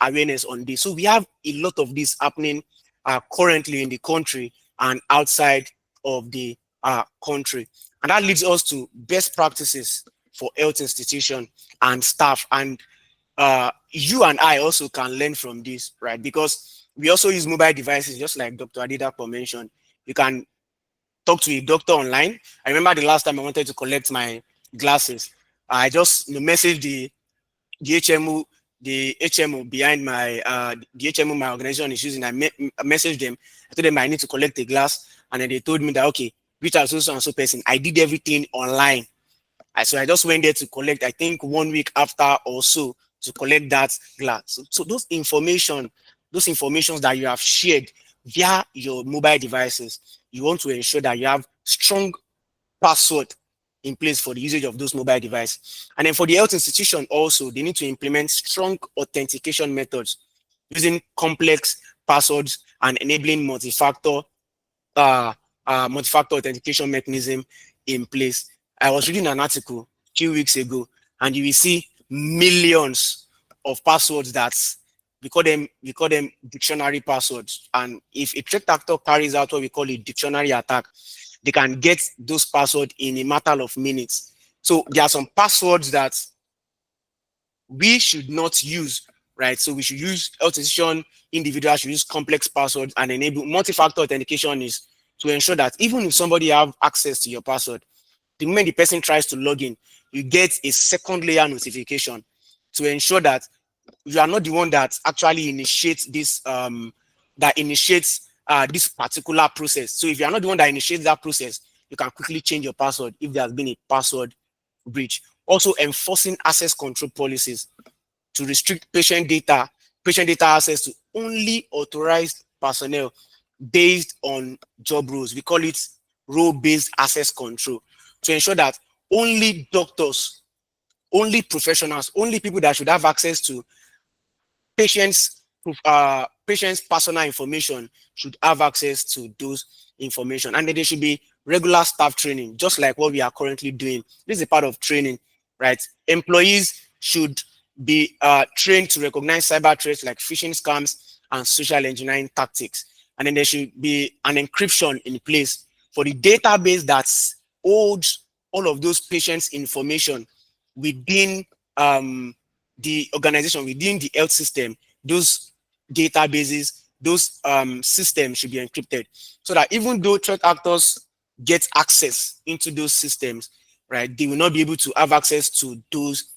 awareness on this. So we have a lot of this happening currently in the country and outside of the country. And that leads us to best practices for health institution and staff. And you and I also can learn from this, right? Because we also use mobile devices, just like Dr. Adidapo mentioned. You can talk to a doctor online. I remember the last time I wanted to collect my glasses. I just messaged the HMO, the HMO behind my the HMO my organization is using. I messaged them. I told them I need to collect a glass, and then they told me that, okay, reach out to so and so person. I did everything online. So I just went there to collect, I think 1 week after or so, to collect that glass. So those informations that you have shared via your mobile devices, you want to ensure that you have strong password in place for the usage of those mobile devices. And then for the health institution also, they need to implement strong authentication methods using complex passwords and enabling multi-factor authentication mechanism in place. I was reading an article a few weeks ago, and you will see millions of passwords that we call them dictionary passwords. And if a threat actor carries out what we call a dictionary attack, they can get those passwords in a matter of minutes. So there are some passwords that we should not use, right? So we should use health institution, individuals should use complex passwords, and enable multi-factor authentication is to ensure that even if somebody have access to your password, the moment the person tries to log in, you get a second layer notification to ensure that you are not the one that actually initiates this this particular process. So if you are not the one that initiates that process, you can quickly change your password if there has been a password breach. Also, enforcing access control policies to restrict patient data access to only authorized personnel based on job roles. We call it role-based access control, to ensure that only doctors, only professionals, only people that should have access to patients' personal information should have access to those information. And then there should be regular staff training, just like what we are currently doing. This is a part of training, right? Employees should be trained to recognize cyber threats like phishing scams and social engineering tactics. And then there should be an encryption in place for the database that holds all of those patients' information within the organization within the health system, those databases, those systems should be encrypted, so that even though threat actors get access into those systems, right, they will not be able to have access to those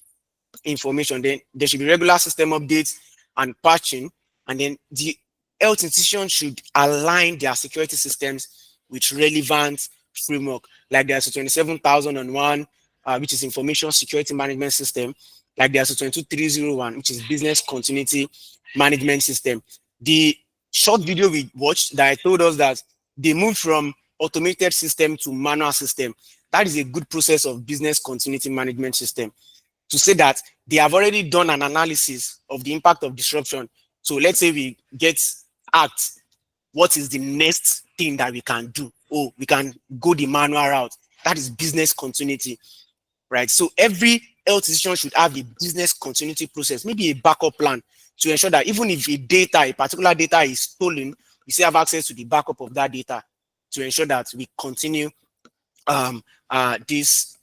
information. Then there should be regular system updates and patching, and then the health institution should align their security systems with relevant framework. Like there's a 27001, which is information security management system. Like there's a 22301, which is business continuity management system. The short video we watched that told us that they moved from automated system to manual system. That is a good process of business continuity management system, to say that they have already done an analysis of the impact of disruption. So let's say we get hacked, what is the next thing that we can do? Oh, we can go the manual route. That is business continuity, right? So every health institution should have a business continuity process, maybe a backup plan, to ensure that even if a particular data is stolen, we still have access to the backup of that data, to ensure that we continue this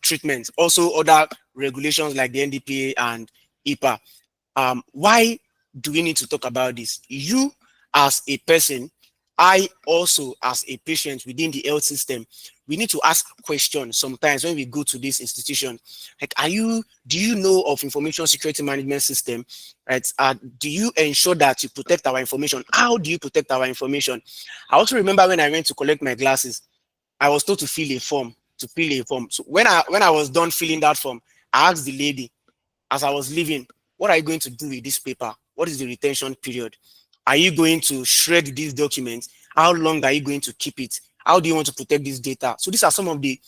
treatment. Also, other regulations like the NDPA and IPA. Why do we need to talk about this? You as a person, I also as a patient within the health system, we need to ask questions sometimes when we go to this institution. Like, do you know of information security management system? Right? Do you ensure that you protect our information? How do you protect our information? I also remember when I went to collect my glasses, I was told to fill a form, So when I was done filling that form, I asked the lady as I was leaving, what are you going to do with this paper? What is the retention period? Are you going to shred these documents? How long are you going to keep it? How do you want to protect this data? So these are some of the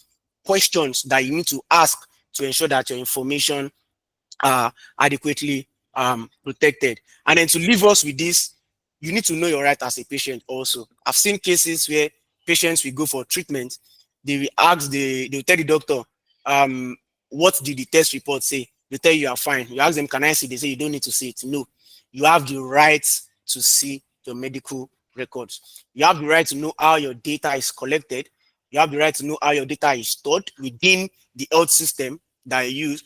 questions that you need to ask to ensure that your information are adequately protected. And then to leave us with this, you need to know your right as a patient also. I've seen cases where patients will go for treatment, they will ask they'll tell the doctor, what did the test report say? They tell you are fine. You ask them, can I see? They say you don't need to see it. No, you have the right to see your medical records. You have the right to know how your data is collected. You have the right to know how your data is stored within the health system that you use,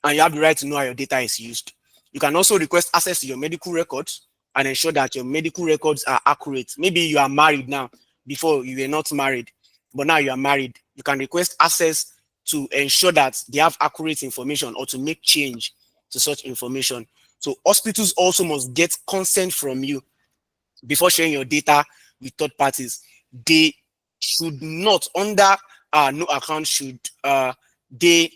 and you have the right to know how your data is used. You can also request access to your medical records and ensure that your medical records are accurate. Maybe you are married now. Before you were not married, but now you are married. You can request access to ensure that they have accurate information or to make change to such information. So hospitals also must get consent from you before sharing your data with third parties. They should not, under no account should they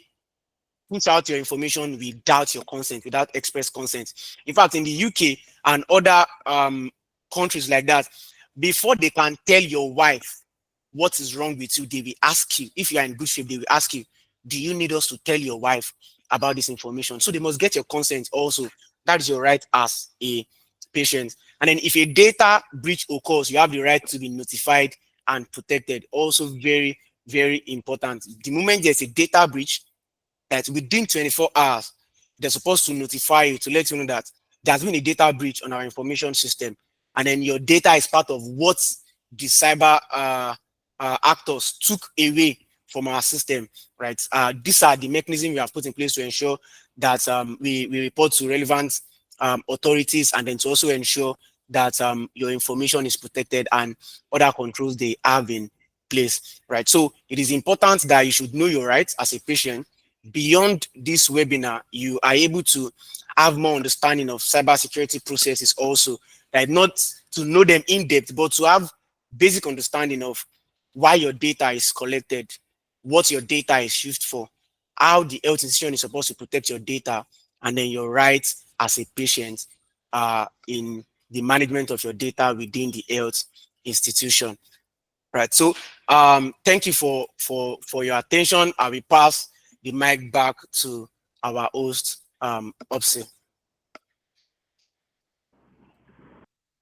put out your information without your consent, without express consent. In fact, in the UK and other countries like that, before they can tell your wife what is wrong with you, they will ask you, if you are in good shape, they will ask you, do you need us to tell your wife about this information? So they must get your consent also. That is your right as a patient. And then if a data breach occurs, you have the right to be notified and protected. Also very, very important. The moment there's a data breach, that within 24 hours, they're supposed to notify you to let you know that there's been a data breach on our information system. And then your data is part of what the cyber actors took away from our system, right? These are the mechanisms we have put in place to ensure that we report to relevant authorities, and then to also ensure that your information is protected and other controls they have in place, right? So it is important that you should know your rights as a patient. Beyond this webinar, you are able to have more understanding of cybersecurity processes also, like not to know them in depth, but to have basic understanding of why your data is collected, what your data is used for, how the health institution is supposed to protect your data, and then your rights as a patient in the management of your data within the health institution. Right. So thank you for your attention. I will pass the mic back to our host, Opsi.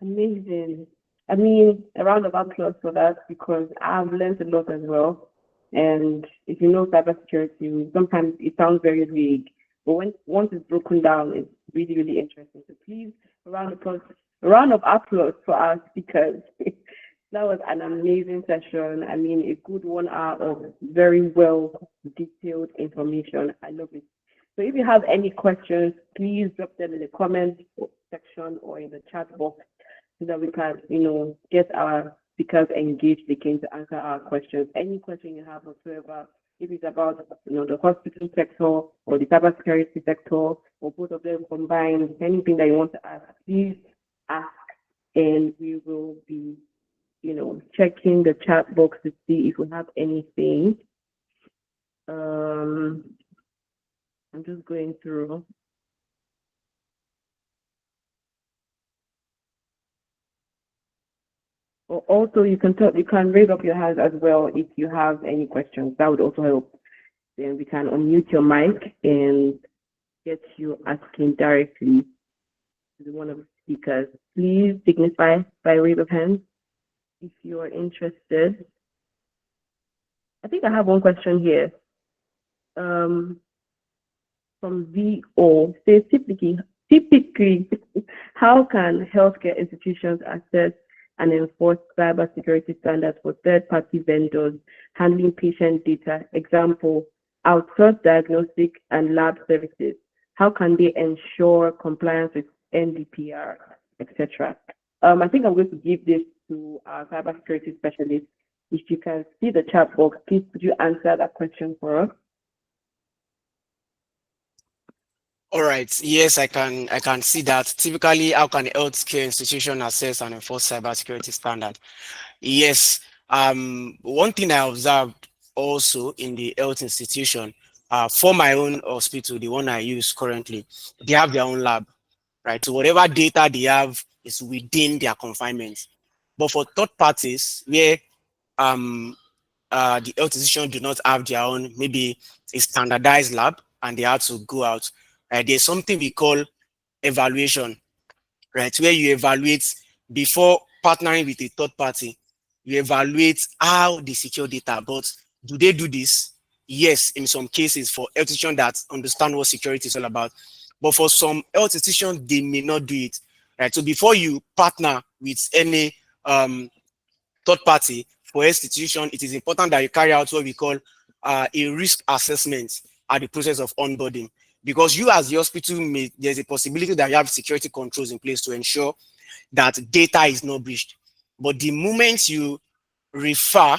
Amazing. I mean, a round of applause for that because I've learned a lot as well. And if you know cybersecurity, sometimes it sounds very vague, but when once it's broken down, it's really, really interesting. So please, a round of applause for our speakers. That was an amazing session. I mean, a good 1 hour of very well detailed information. I love it. So if you have any questions, please drop them in the comment section or in the chat box so that we can, get our speakers engaged again to answer our questions. Any question you have whatsoever, if it's about, the hospital sector or the cybersecurity sector or both of them combined, anything that you want to ask, please ask, and we will be, checking the chat box to see if we have anything. I'm just going through. Also, you can raise up your hand as well if you have any questions. That would also help. Then we can unmute your mic and get you asking directly to one of the speakers. Please signify by raise of hands if you are interested. I think I have one question here. From VO, says typically, how can healthcare institutions assess and enforce cybersecurity standards for third-party vendors handling patient data? Example, outsourced diagnostic and lab services. How can they ensure compliance with NDPR, etc.? I think I'm going to give this to our cybersecurity specialist. If you can see the chat box, please could you answer that question for us? All right. Yes, I can see that. Typically, how can a healthcare institution assess and enforce cybersecurity standard? Yes. One thing I observed also in the health institution, for my own hospital, the one I use currently, they have their own lab, right? So whatever data they have is within their confinement. But for third parties, where the health institution do not have their own, maybe a standardized lab, and they have to go out. There's something we call evaluation, right? Where you evaluate before partnering with a third party, you evaluate how they secure data. But do they do this? Yes, in some cases for health institutions that understand what security is all about. But for some health institutions, they may not do it. Right. So before you partner with any third party for institution, it is important that you carry out what we call a risk assessment at the process of onboarding. Because you as the hospital, there's a possibility that you have security controls in place to ensure that data is not breached. But the moment you refer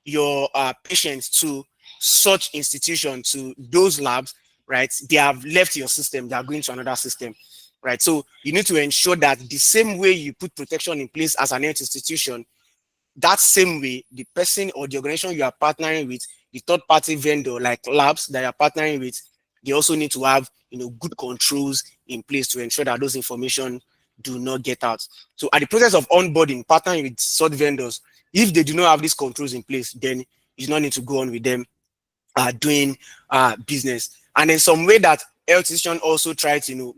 your patients to such institution, to those labs, right, they have left your system, they are going to another system, right? So you need to ensure that the same way you put protection in place as an health institution, that same way, the person or the organization you are partnering with, the third party vendor like labs that you are partnering with, they also need to have good controls in place to ensure that those information do not get out. So at the process of onboarding, partnering with such vendors, if they do not have these controls in place, then you do not need to go on with them doing business. And in some way that health institutions also try to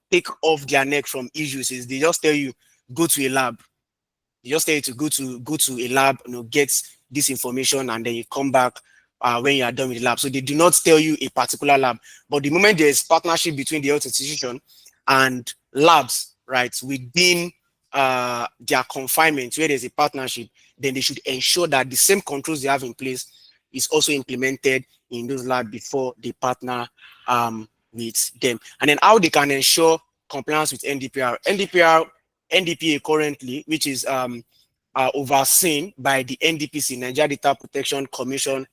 take off their neck from issues is they just tell you go to a lab. You just tell you to go to a lab, get this information, and then you come back when you are done with the lab. So they do not tell you a particular lab, but the moment there is partnership between the health institution and labs, right, within their confinement, where there's a partnership, then they should ensure that the same controls they have in place is also implemented in those labs before they partner with them. And then how they can ensure compliance with NDPR. NDPA currently, which is overseen by the NDPC, Nigeria Data Protection Commission,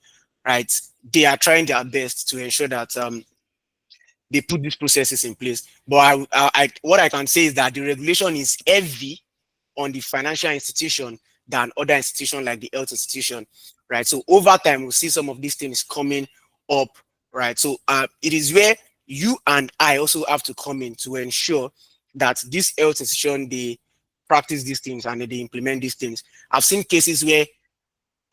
right? They are trying their best to ensure that they put these processes in place. But what I can say is that the regulation is heavy on the financial institution than other institutions like the health institution, right? So over time, we'll see some of these things coming up, right? So it is where you and I also have to come in to ensure that this health institution, they practice these things and they implement these things. I've seen cases where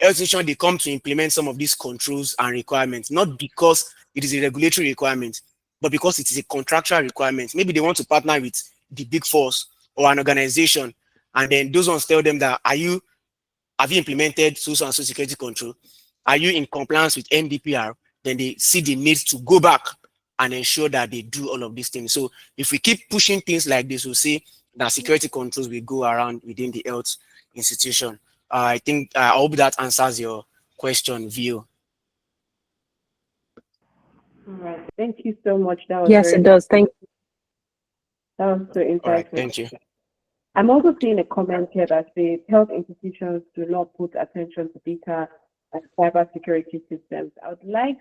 health institution, they come to implement some of these controls and requirements, not because it is a regulatory requirement, but because it is a contractual requirement. Maybe they want to partner with the big force or an organization, and then those ones tell them that have you implemented social and social security control? Are you in compliance with NDPR? Then they see the need to go back and ensure that they do all of these things. So if we keep pushing things like this, we'll see that security controls will go around within the health institution. I hope that answers your question, Vio. All right. Thank you so much. That was Yes, very it does. Thank that was so All right, insightful. thank you. I'm also seeing a comment here that says health institutions do not put attention to data and cybersecurity systems. I would like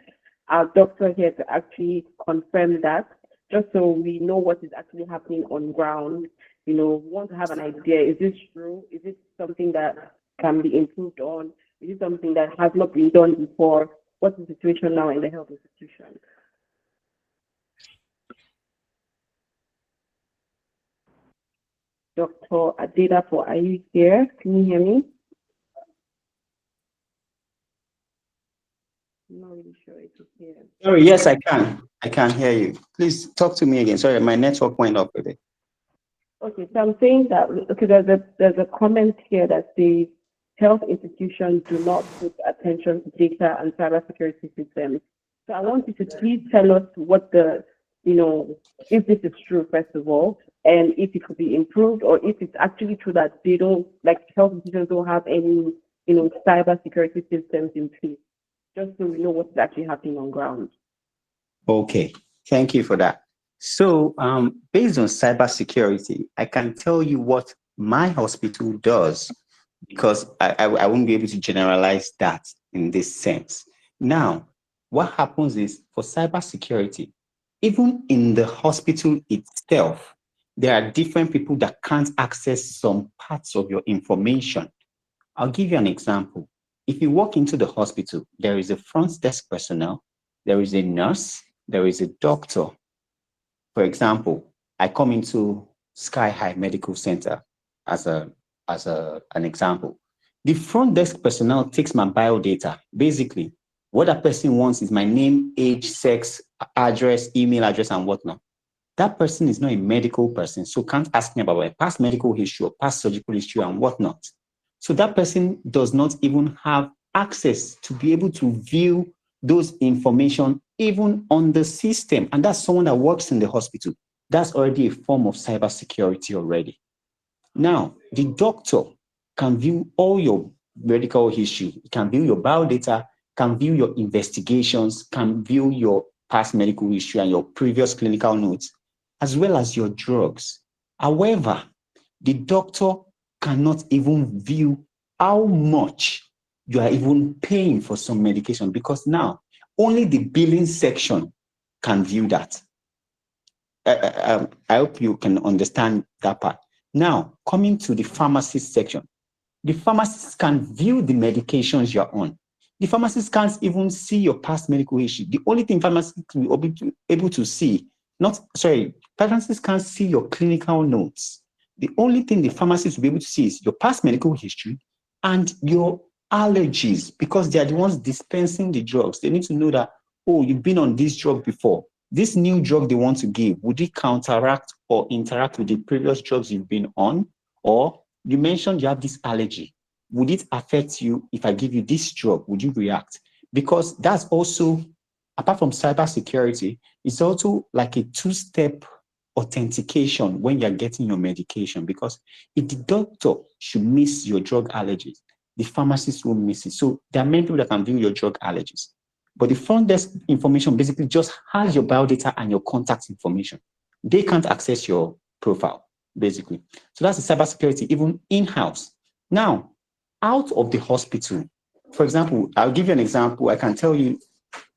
our doctor here to actually confirm that, just so we know what is actually happening on ground. You know, we want to have an idea. Is this true? Is it something that can be improved on? Is it something that has not been done before? What's the situation now in the health institution? Dr. Adedapo, are you here? Can you hear me? I'm not really sure if it's here. Sorry, yes, I can. I can hear you. Please talk to me again. Sorry, my network went up with it. Okay, so I'm saying that okay, there's a comment here that says health institutions do not put attention to data and cybersecurity systems. So I want you to please tell us what if this is true first of all, and if it could be improved, or if it's actually true that they don't like health institutions don't have any cybersecurity systems in place, just so we know what's actually happening on ground. Okay, thank you for that. So, based on cybersecurity, I can tell you what my hospital does because I won't be able to generalize that in this sense. Now, what happens is for cybersecurity, even in the hospital itself, there are different people that can't access some parts of your information. I'll give you an example. If you walk into the hospital, there is a front desk personnel, there is a nurse, there is a doctor. For example, I come into Sky High Medical Center as an example. The front desk personnel takes my bio data. Basically, what a person wants is my name, age, sex, address, email address, and whatnot. That person is not a medical person, so can't ask me about my past medical history or past surgical history and whatnot. So that person does not even have access to be able to view those information even on the system. And that's someone that works in the hospital. That's already a form of cybersecurity already. Now, the doctor can view all your medical history, can view your biodata, can view your investigations, can view your past medical history and your previous clinical notes, as well as your drugs. However, the doctor cannot even view how much you are even paying for some medication because now only the billing section can view that. I hope you can understand that part. Now, coming to the pharmacist section, the pharmacist can view the medications you're on. The pharmacist can't even see your past medical history. The only thing pharmacists will be able to see, pharmacists can't see your clinical notes. The only thing the pharmacist will be able to see is your past medical history and your allergies because they are the ones dispensing the drugs. They need to know that, oh, you've been on this drug before. This new drug they want to give, would it counteract or interact with the previous drugs you've been on? Or you mentioned you have this allergy. Would it affect you if I give you this drug? Would you react? Because that's also, apart from cybersecurity, it's also like a two-step authentication when you're getting your medication. Because if the doctor should miss your drug allergies, the pharmacist will miss it. So there are many people that can view your drug allergies. But the front desk information basically just has your biodata and your contact information. They can't access your profile, basically. So that's the cybersecurity, even in-house. Now, out of the hospital, for example, I'll give you an example. I can tell you,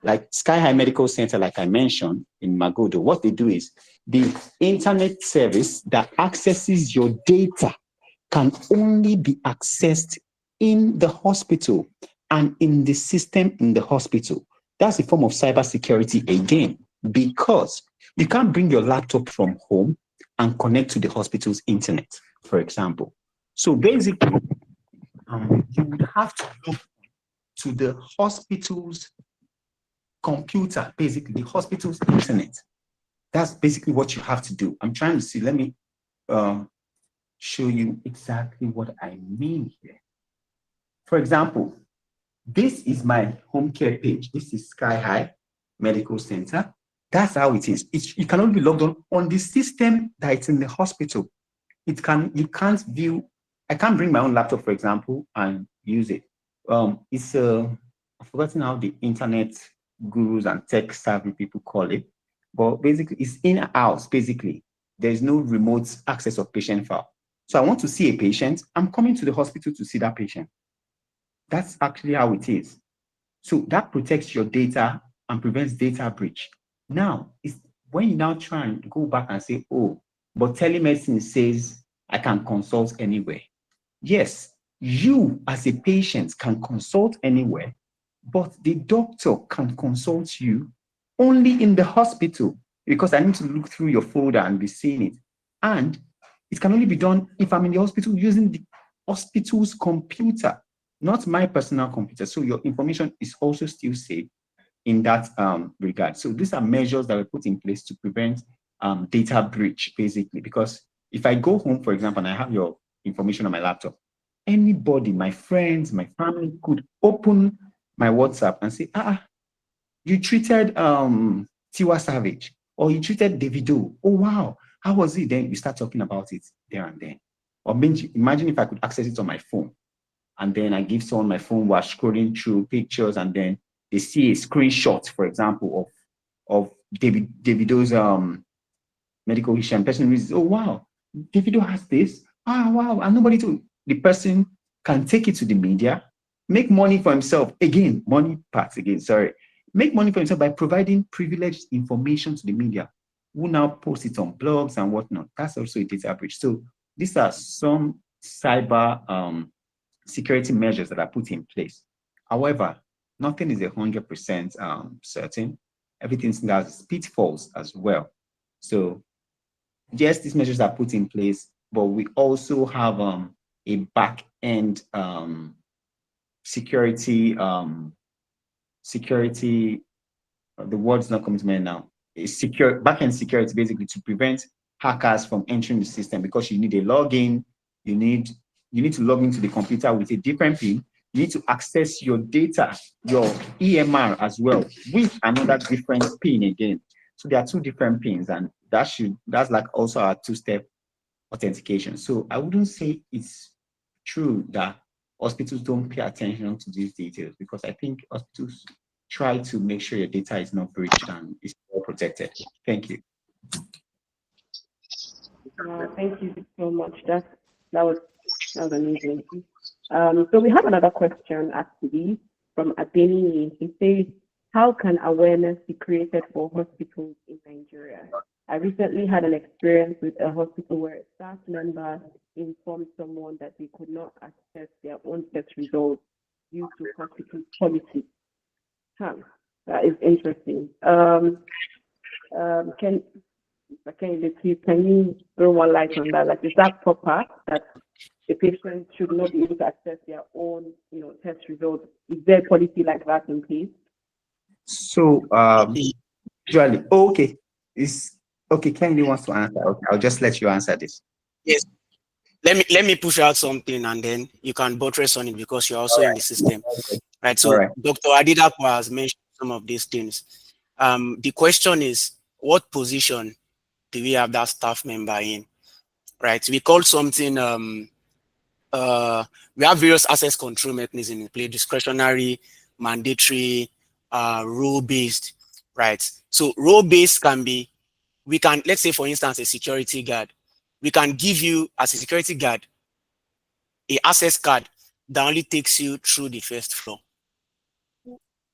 like Sky High Medical Center, like I mentioned in Magodo, what they do is the internet service that accesses your data can only be accessed in the hospital and in the system in the hospital. That's a form of cybersecurity again, because you can't bring your laptop from home and connect to the hospital's internet, for example. So basically, you would have to look to the hospital's computer, basically the hospital's internet. That's basically what you have to do. I'm trying to see, let me show you exactly what I mean here. For example, this is my home care page. This is Sky High Medical Center. That's how it is. You can only be logged on the system that it's in the hospital. You can't view. I can't bring my own laptop, for example, and use it. I've forgotten how the internet gurus and tech savvy people call it. But basically, it's in-house, basically. There's no remote access of patient file. So I want to see a patient, I'm coming to the hospital to see that patient. That's actually how it is. So that protects your data and prevents data breach. Now, it's when you now try and go back and say, oh, but telemedicine says I can consult anywhere. Yes, you as a patient can consult anywhere, but the doctor can consult you only in the hospital because I need to look through your folder and be seeing it. And it can only be done if I'm in the hospital using the hospital's computer, not my personal computer. So your information is also still safe in that regard. So these are measures that were put in place to prevent data breach, basically, because if I go home, for example, and I have your information on my laptop, anybody, my friends, my family could open my WhatsApp and say, you treated Tiwa Savage or you treated Davido. Oh, wow. How was it? Then you start talking about it there and then. Or imagine if I could access it on my phone and then I give someone my phone while scrolling through pictures and then they see a screenshot, for example, of Davido's medical history and person reads, oh, wow, Davido has this. Ah, wow. And nobody told the person can take it to the media, make money for himself. Again, money parts again, sorry. Make money for himself by providing privileged information to the media, who now post it on blogs and whatnot. That's also a data breach. So these are some cyber security measures that are put in place. However, nothing is 100% certain. Everything has pitfalls as well. So yes, these measures are put in place, but we also have a back end security security. The word's not coming to me now. A secure back end security, basically, to prevent hackers from entering the system, because you need a login. You need to log into the computer with a different PIN. You need to access your data, your EMR as well, with another different PIN again. So there are two different pins, and that's like also our two-step authentication. So I wouldn't say it's true that hospitals don't pay attention to these details, because I think hospitals try to make sure your data is not breached and is well protected. Thank you. Thank you so much. That was amazing. So we have another question actually from Adeni. He says, how can awareness be created for hospitals in Nigeria? I recently had an experience with a hospital where a staff member informed someone that they could not access their own test results due to hospital policy. Huh. That is interesting. Can you throw one light on that? Like, is that proper that the patient should not be able to access their own, test results? Is there a policy like that in place? So usually, okay, is okay. Kennedy wants to answer. Okay, I'll just let you answer this. Yes. Let me push out something and then you can buttress on it because you're also in the system. Right. So Dr. Adidapo has mentioned some of these things. The question is, what position do we have that staff member in? Right. We call something we have various access control mechanisms in play: discretionary, mandatory, rule-based, right? So role-based can be, let's say for instance, a security guard. We can give you, as a security guard, a access card that only takes you through the first floor.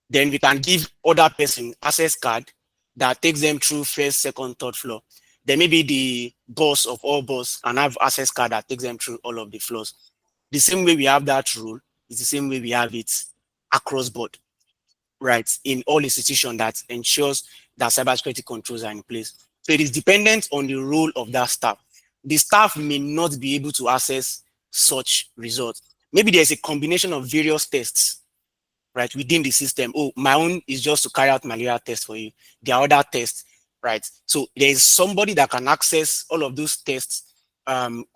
Then we can give other person access card that takes them through first, second, third floor. Then maybe the boss of all boss can have access card that takes them through all of the floors. The same way we have that rule is the same way we have it across board, right? In all institutions that ensures that cybersecurity controls are in place. So it is dependent on the role of that staff. The staff may not be able to access such results. Maybe there's a combination of various tests, right, within the system. Oh, my own is just to carry out malaria test for you. There are other tests, right? So there is somebody that can access all of those tests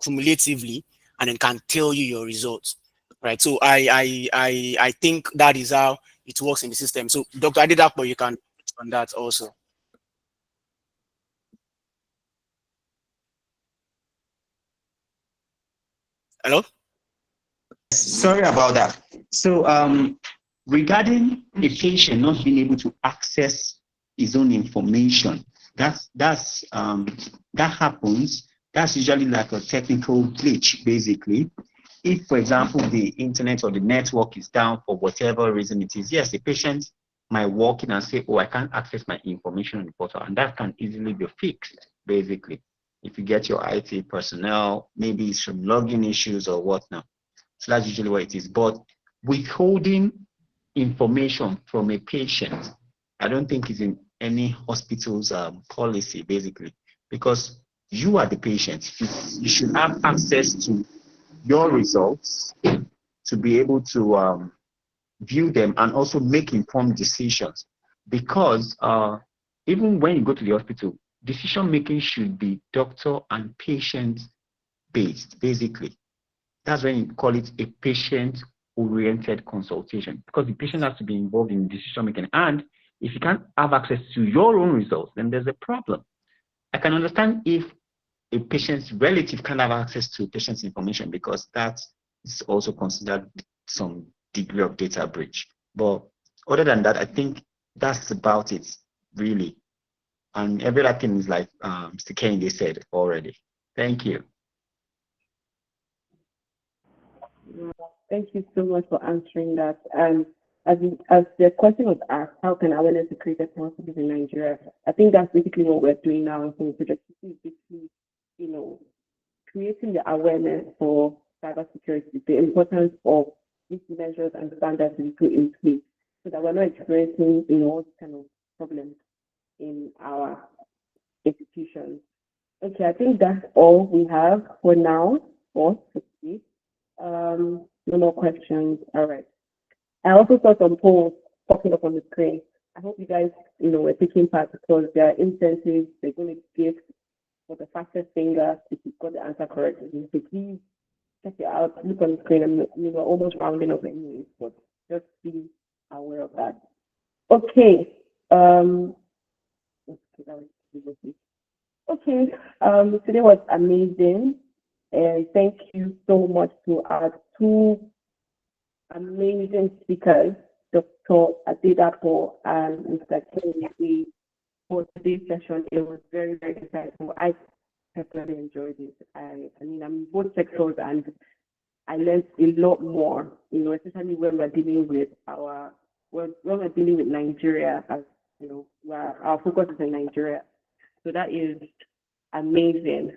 cumulatively and then can tell you your results, right? So I think that is how it works in the system. So Dr. Adidapo, you can on that also. Hello? Sorry about that. So regarding a patient not being able to access his own information, that happens. That's usually like a technical glitch, basically. If, for example, the internet or the network is down for whatever reason it is, yes, the patient might walk in and say, oh, I can't access my information on the portal, and that can easily be fixed, basically. If you get your IT personnel, maybe it's some login issues or whatnot. So that's usually what it is. But withholding information from a patient, I don't think is in any hospital's policy, basically, because you are the patient. You should have access to your results to be able to view them and also make informed decisions. Because even when you go to the hospital, decision making should be doctor and patient based, basically. That's when you call it a patient oriented consultation, because the patient has to be involved in decision making. And if you can't have access to your own results, then there's a problem. I can understand if a patient's relative can't have access to patient's information, because that is also considered some degree of data breach. But other than that, I think that's about it, really. And every other thing is like Mr. Kennedy said already. Thank you. Thank you so much for answering that. And as the question was asked, how can awareness be created for hospitals in Nigeria? I think that's basically what we're doing now in project. Basically, creating the awareness for cybersecurity, the importance of these measures and standards we put in place, so that we're not experiencing, all these kind of problems in our institutions. Okay, I think that's all we have for now for today. No more questions. All right. I also saw some polls popping up on the screen. I hope you guys, were taking part, because there are incentives. They're going to give for the fastest finger if you got the answer correctly. So please check it out. Look on the screen. And we're almost rounding up anyways, but just be aware of that. Okay. Okay. Today was amazing. And thank you so much to our two amazing speakers, Dr. Adedapo and Mr. Kennedy, for today's session. It was very, very insightful. I personally enjoyed it. I mean, I'm in both sectors, and I learned a lot more, especially when we're dealing with Nigeria, as where our focus is in Nigeria. So that is amazing.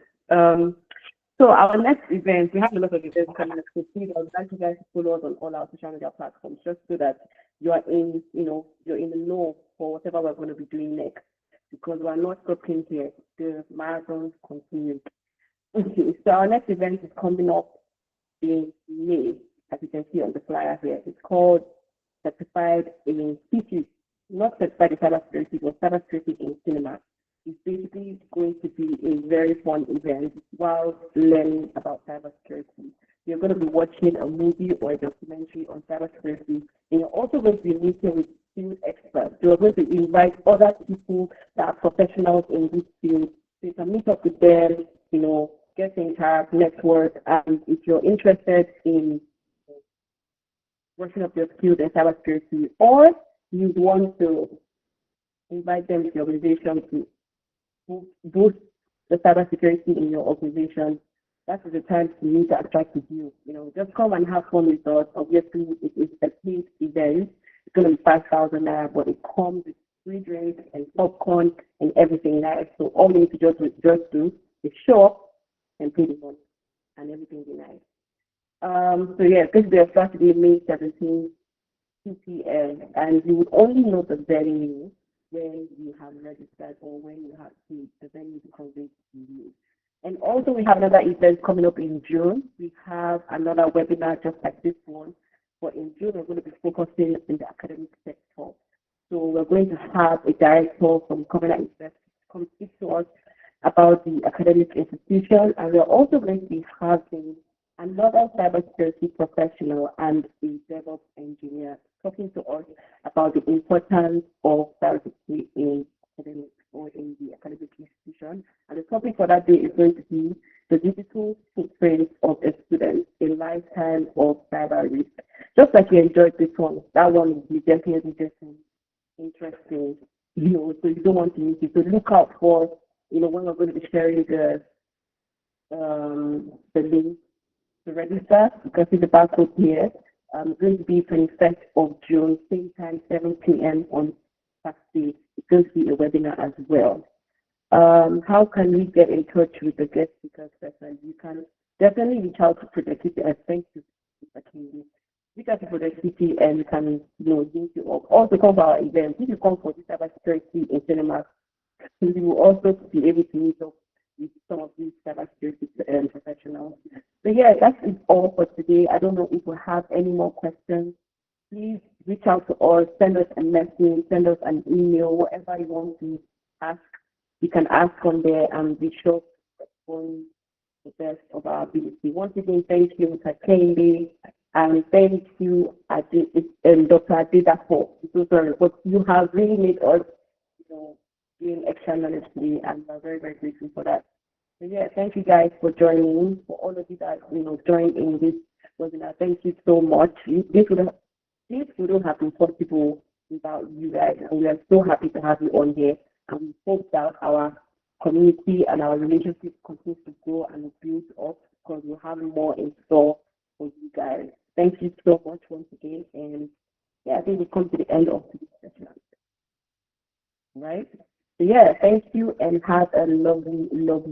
So our next event, we have a lot of events coming up. So please, I would like you guys to follow us on all our social media platforms, just so that you are in, you're in the know for whatever we're going to be doing next, because we're not stopping here. The marathons continue. Okay, so our next event is coming up in May, as you can see on the flyer here. It's called Certified in KICI, not Certified in Cybersecurity, but Cybersecurity in Cinema. It's basically going to be a very fun event while learning about cybersecurity. You're going to be watching a movie or a documentary on cybersecurity, and you're also going to be meeting with field experts. You're going to invite other people that are professionals in this field, so you can meet up with them, get in touch, network, and if you're interested in working up your skills in cybersecurity, or you want to invite them to your organization to boost the cybersecurity in your organization, that is the time to meet and try to do. Just come and have fun with us. Obviously, it is a paid event. It's going to be 5,000 naira, but it comes with free drinks and popcorn and everything nice. So all you need to just do is show up and pay the money, and everything will be nice. So yeah, this is the Saturday, May 17th, 2 p.m. And you would only know the venue when you have registered, or when you have the venue to convey to you. And also, we have another event coming up in June. We have another webinar just like this one, but in June we're going to be focusing in the academic sector. So we're going to have a director from Covenant Invest come speak to us about the academic institution, and we're also going to be having another cybersecurity professional and a DevOps engineer talking to us about the importance of cybersecurity in academics, or in the academic institution. And the topic for that day is going to be the digital footprint of a student, a lifetime of cyber risk. just like you enjoyed this one, that one will be definitely just interesting, so you don't want to miss it. So look out for, when we're going to be sharing the link to register. You can see the barcode here. It's going to be 21st of June, same time, 7 p.m. on Saturday. It's going to be a webinar as well. How can we get in touch with the guest speakers person? You can definitely reach out to Project KICI. I thank you, Mr. King. Reach out to Project KICI and we can, link you up. Also come for our event. If you come for this cybersecurity in cinemas, you will also be able to meet up with some of these cybersecurity professionals. So yeah, that's it all for today. I don't know if we have any more questions. Please reach out to us, send us a message, send us an email, whatever you want to ask. You can ask on there and be sure to respond the best of our ability. Once again, thank you, Mr. Kende, and thank you, Dr. Adedapo. So sorry, but you have really made us, doing extra-knowledge, and we're very, very grateful for that. So yeah, thank you guys for joining. For all of you that joined in this webinar, thank you so much. This wouldn't have been possible without you guys, and we are so happy to have you on here. And we hope that our community and our relationship continues to grow and build up because we have more in store for you guys. Thank you so much once again, and yeah, I think we come to the end of this session. Right? So yeah, thank you and have a lovely, lovely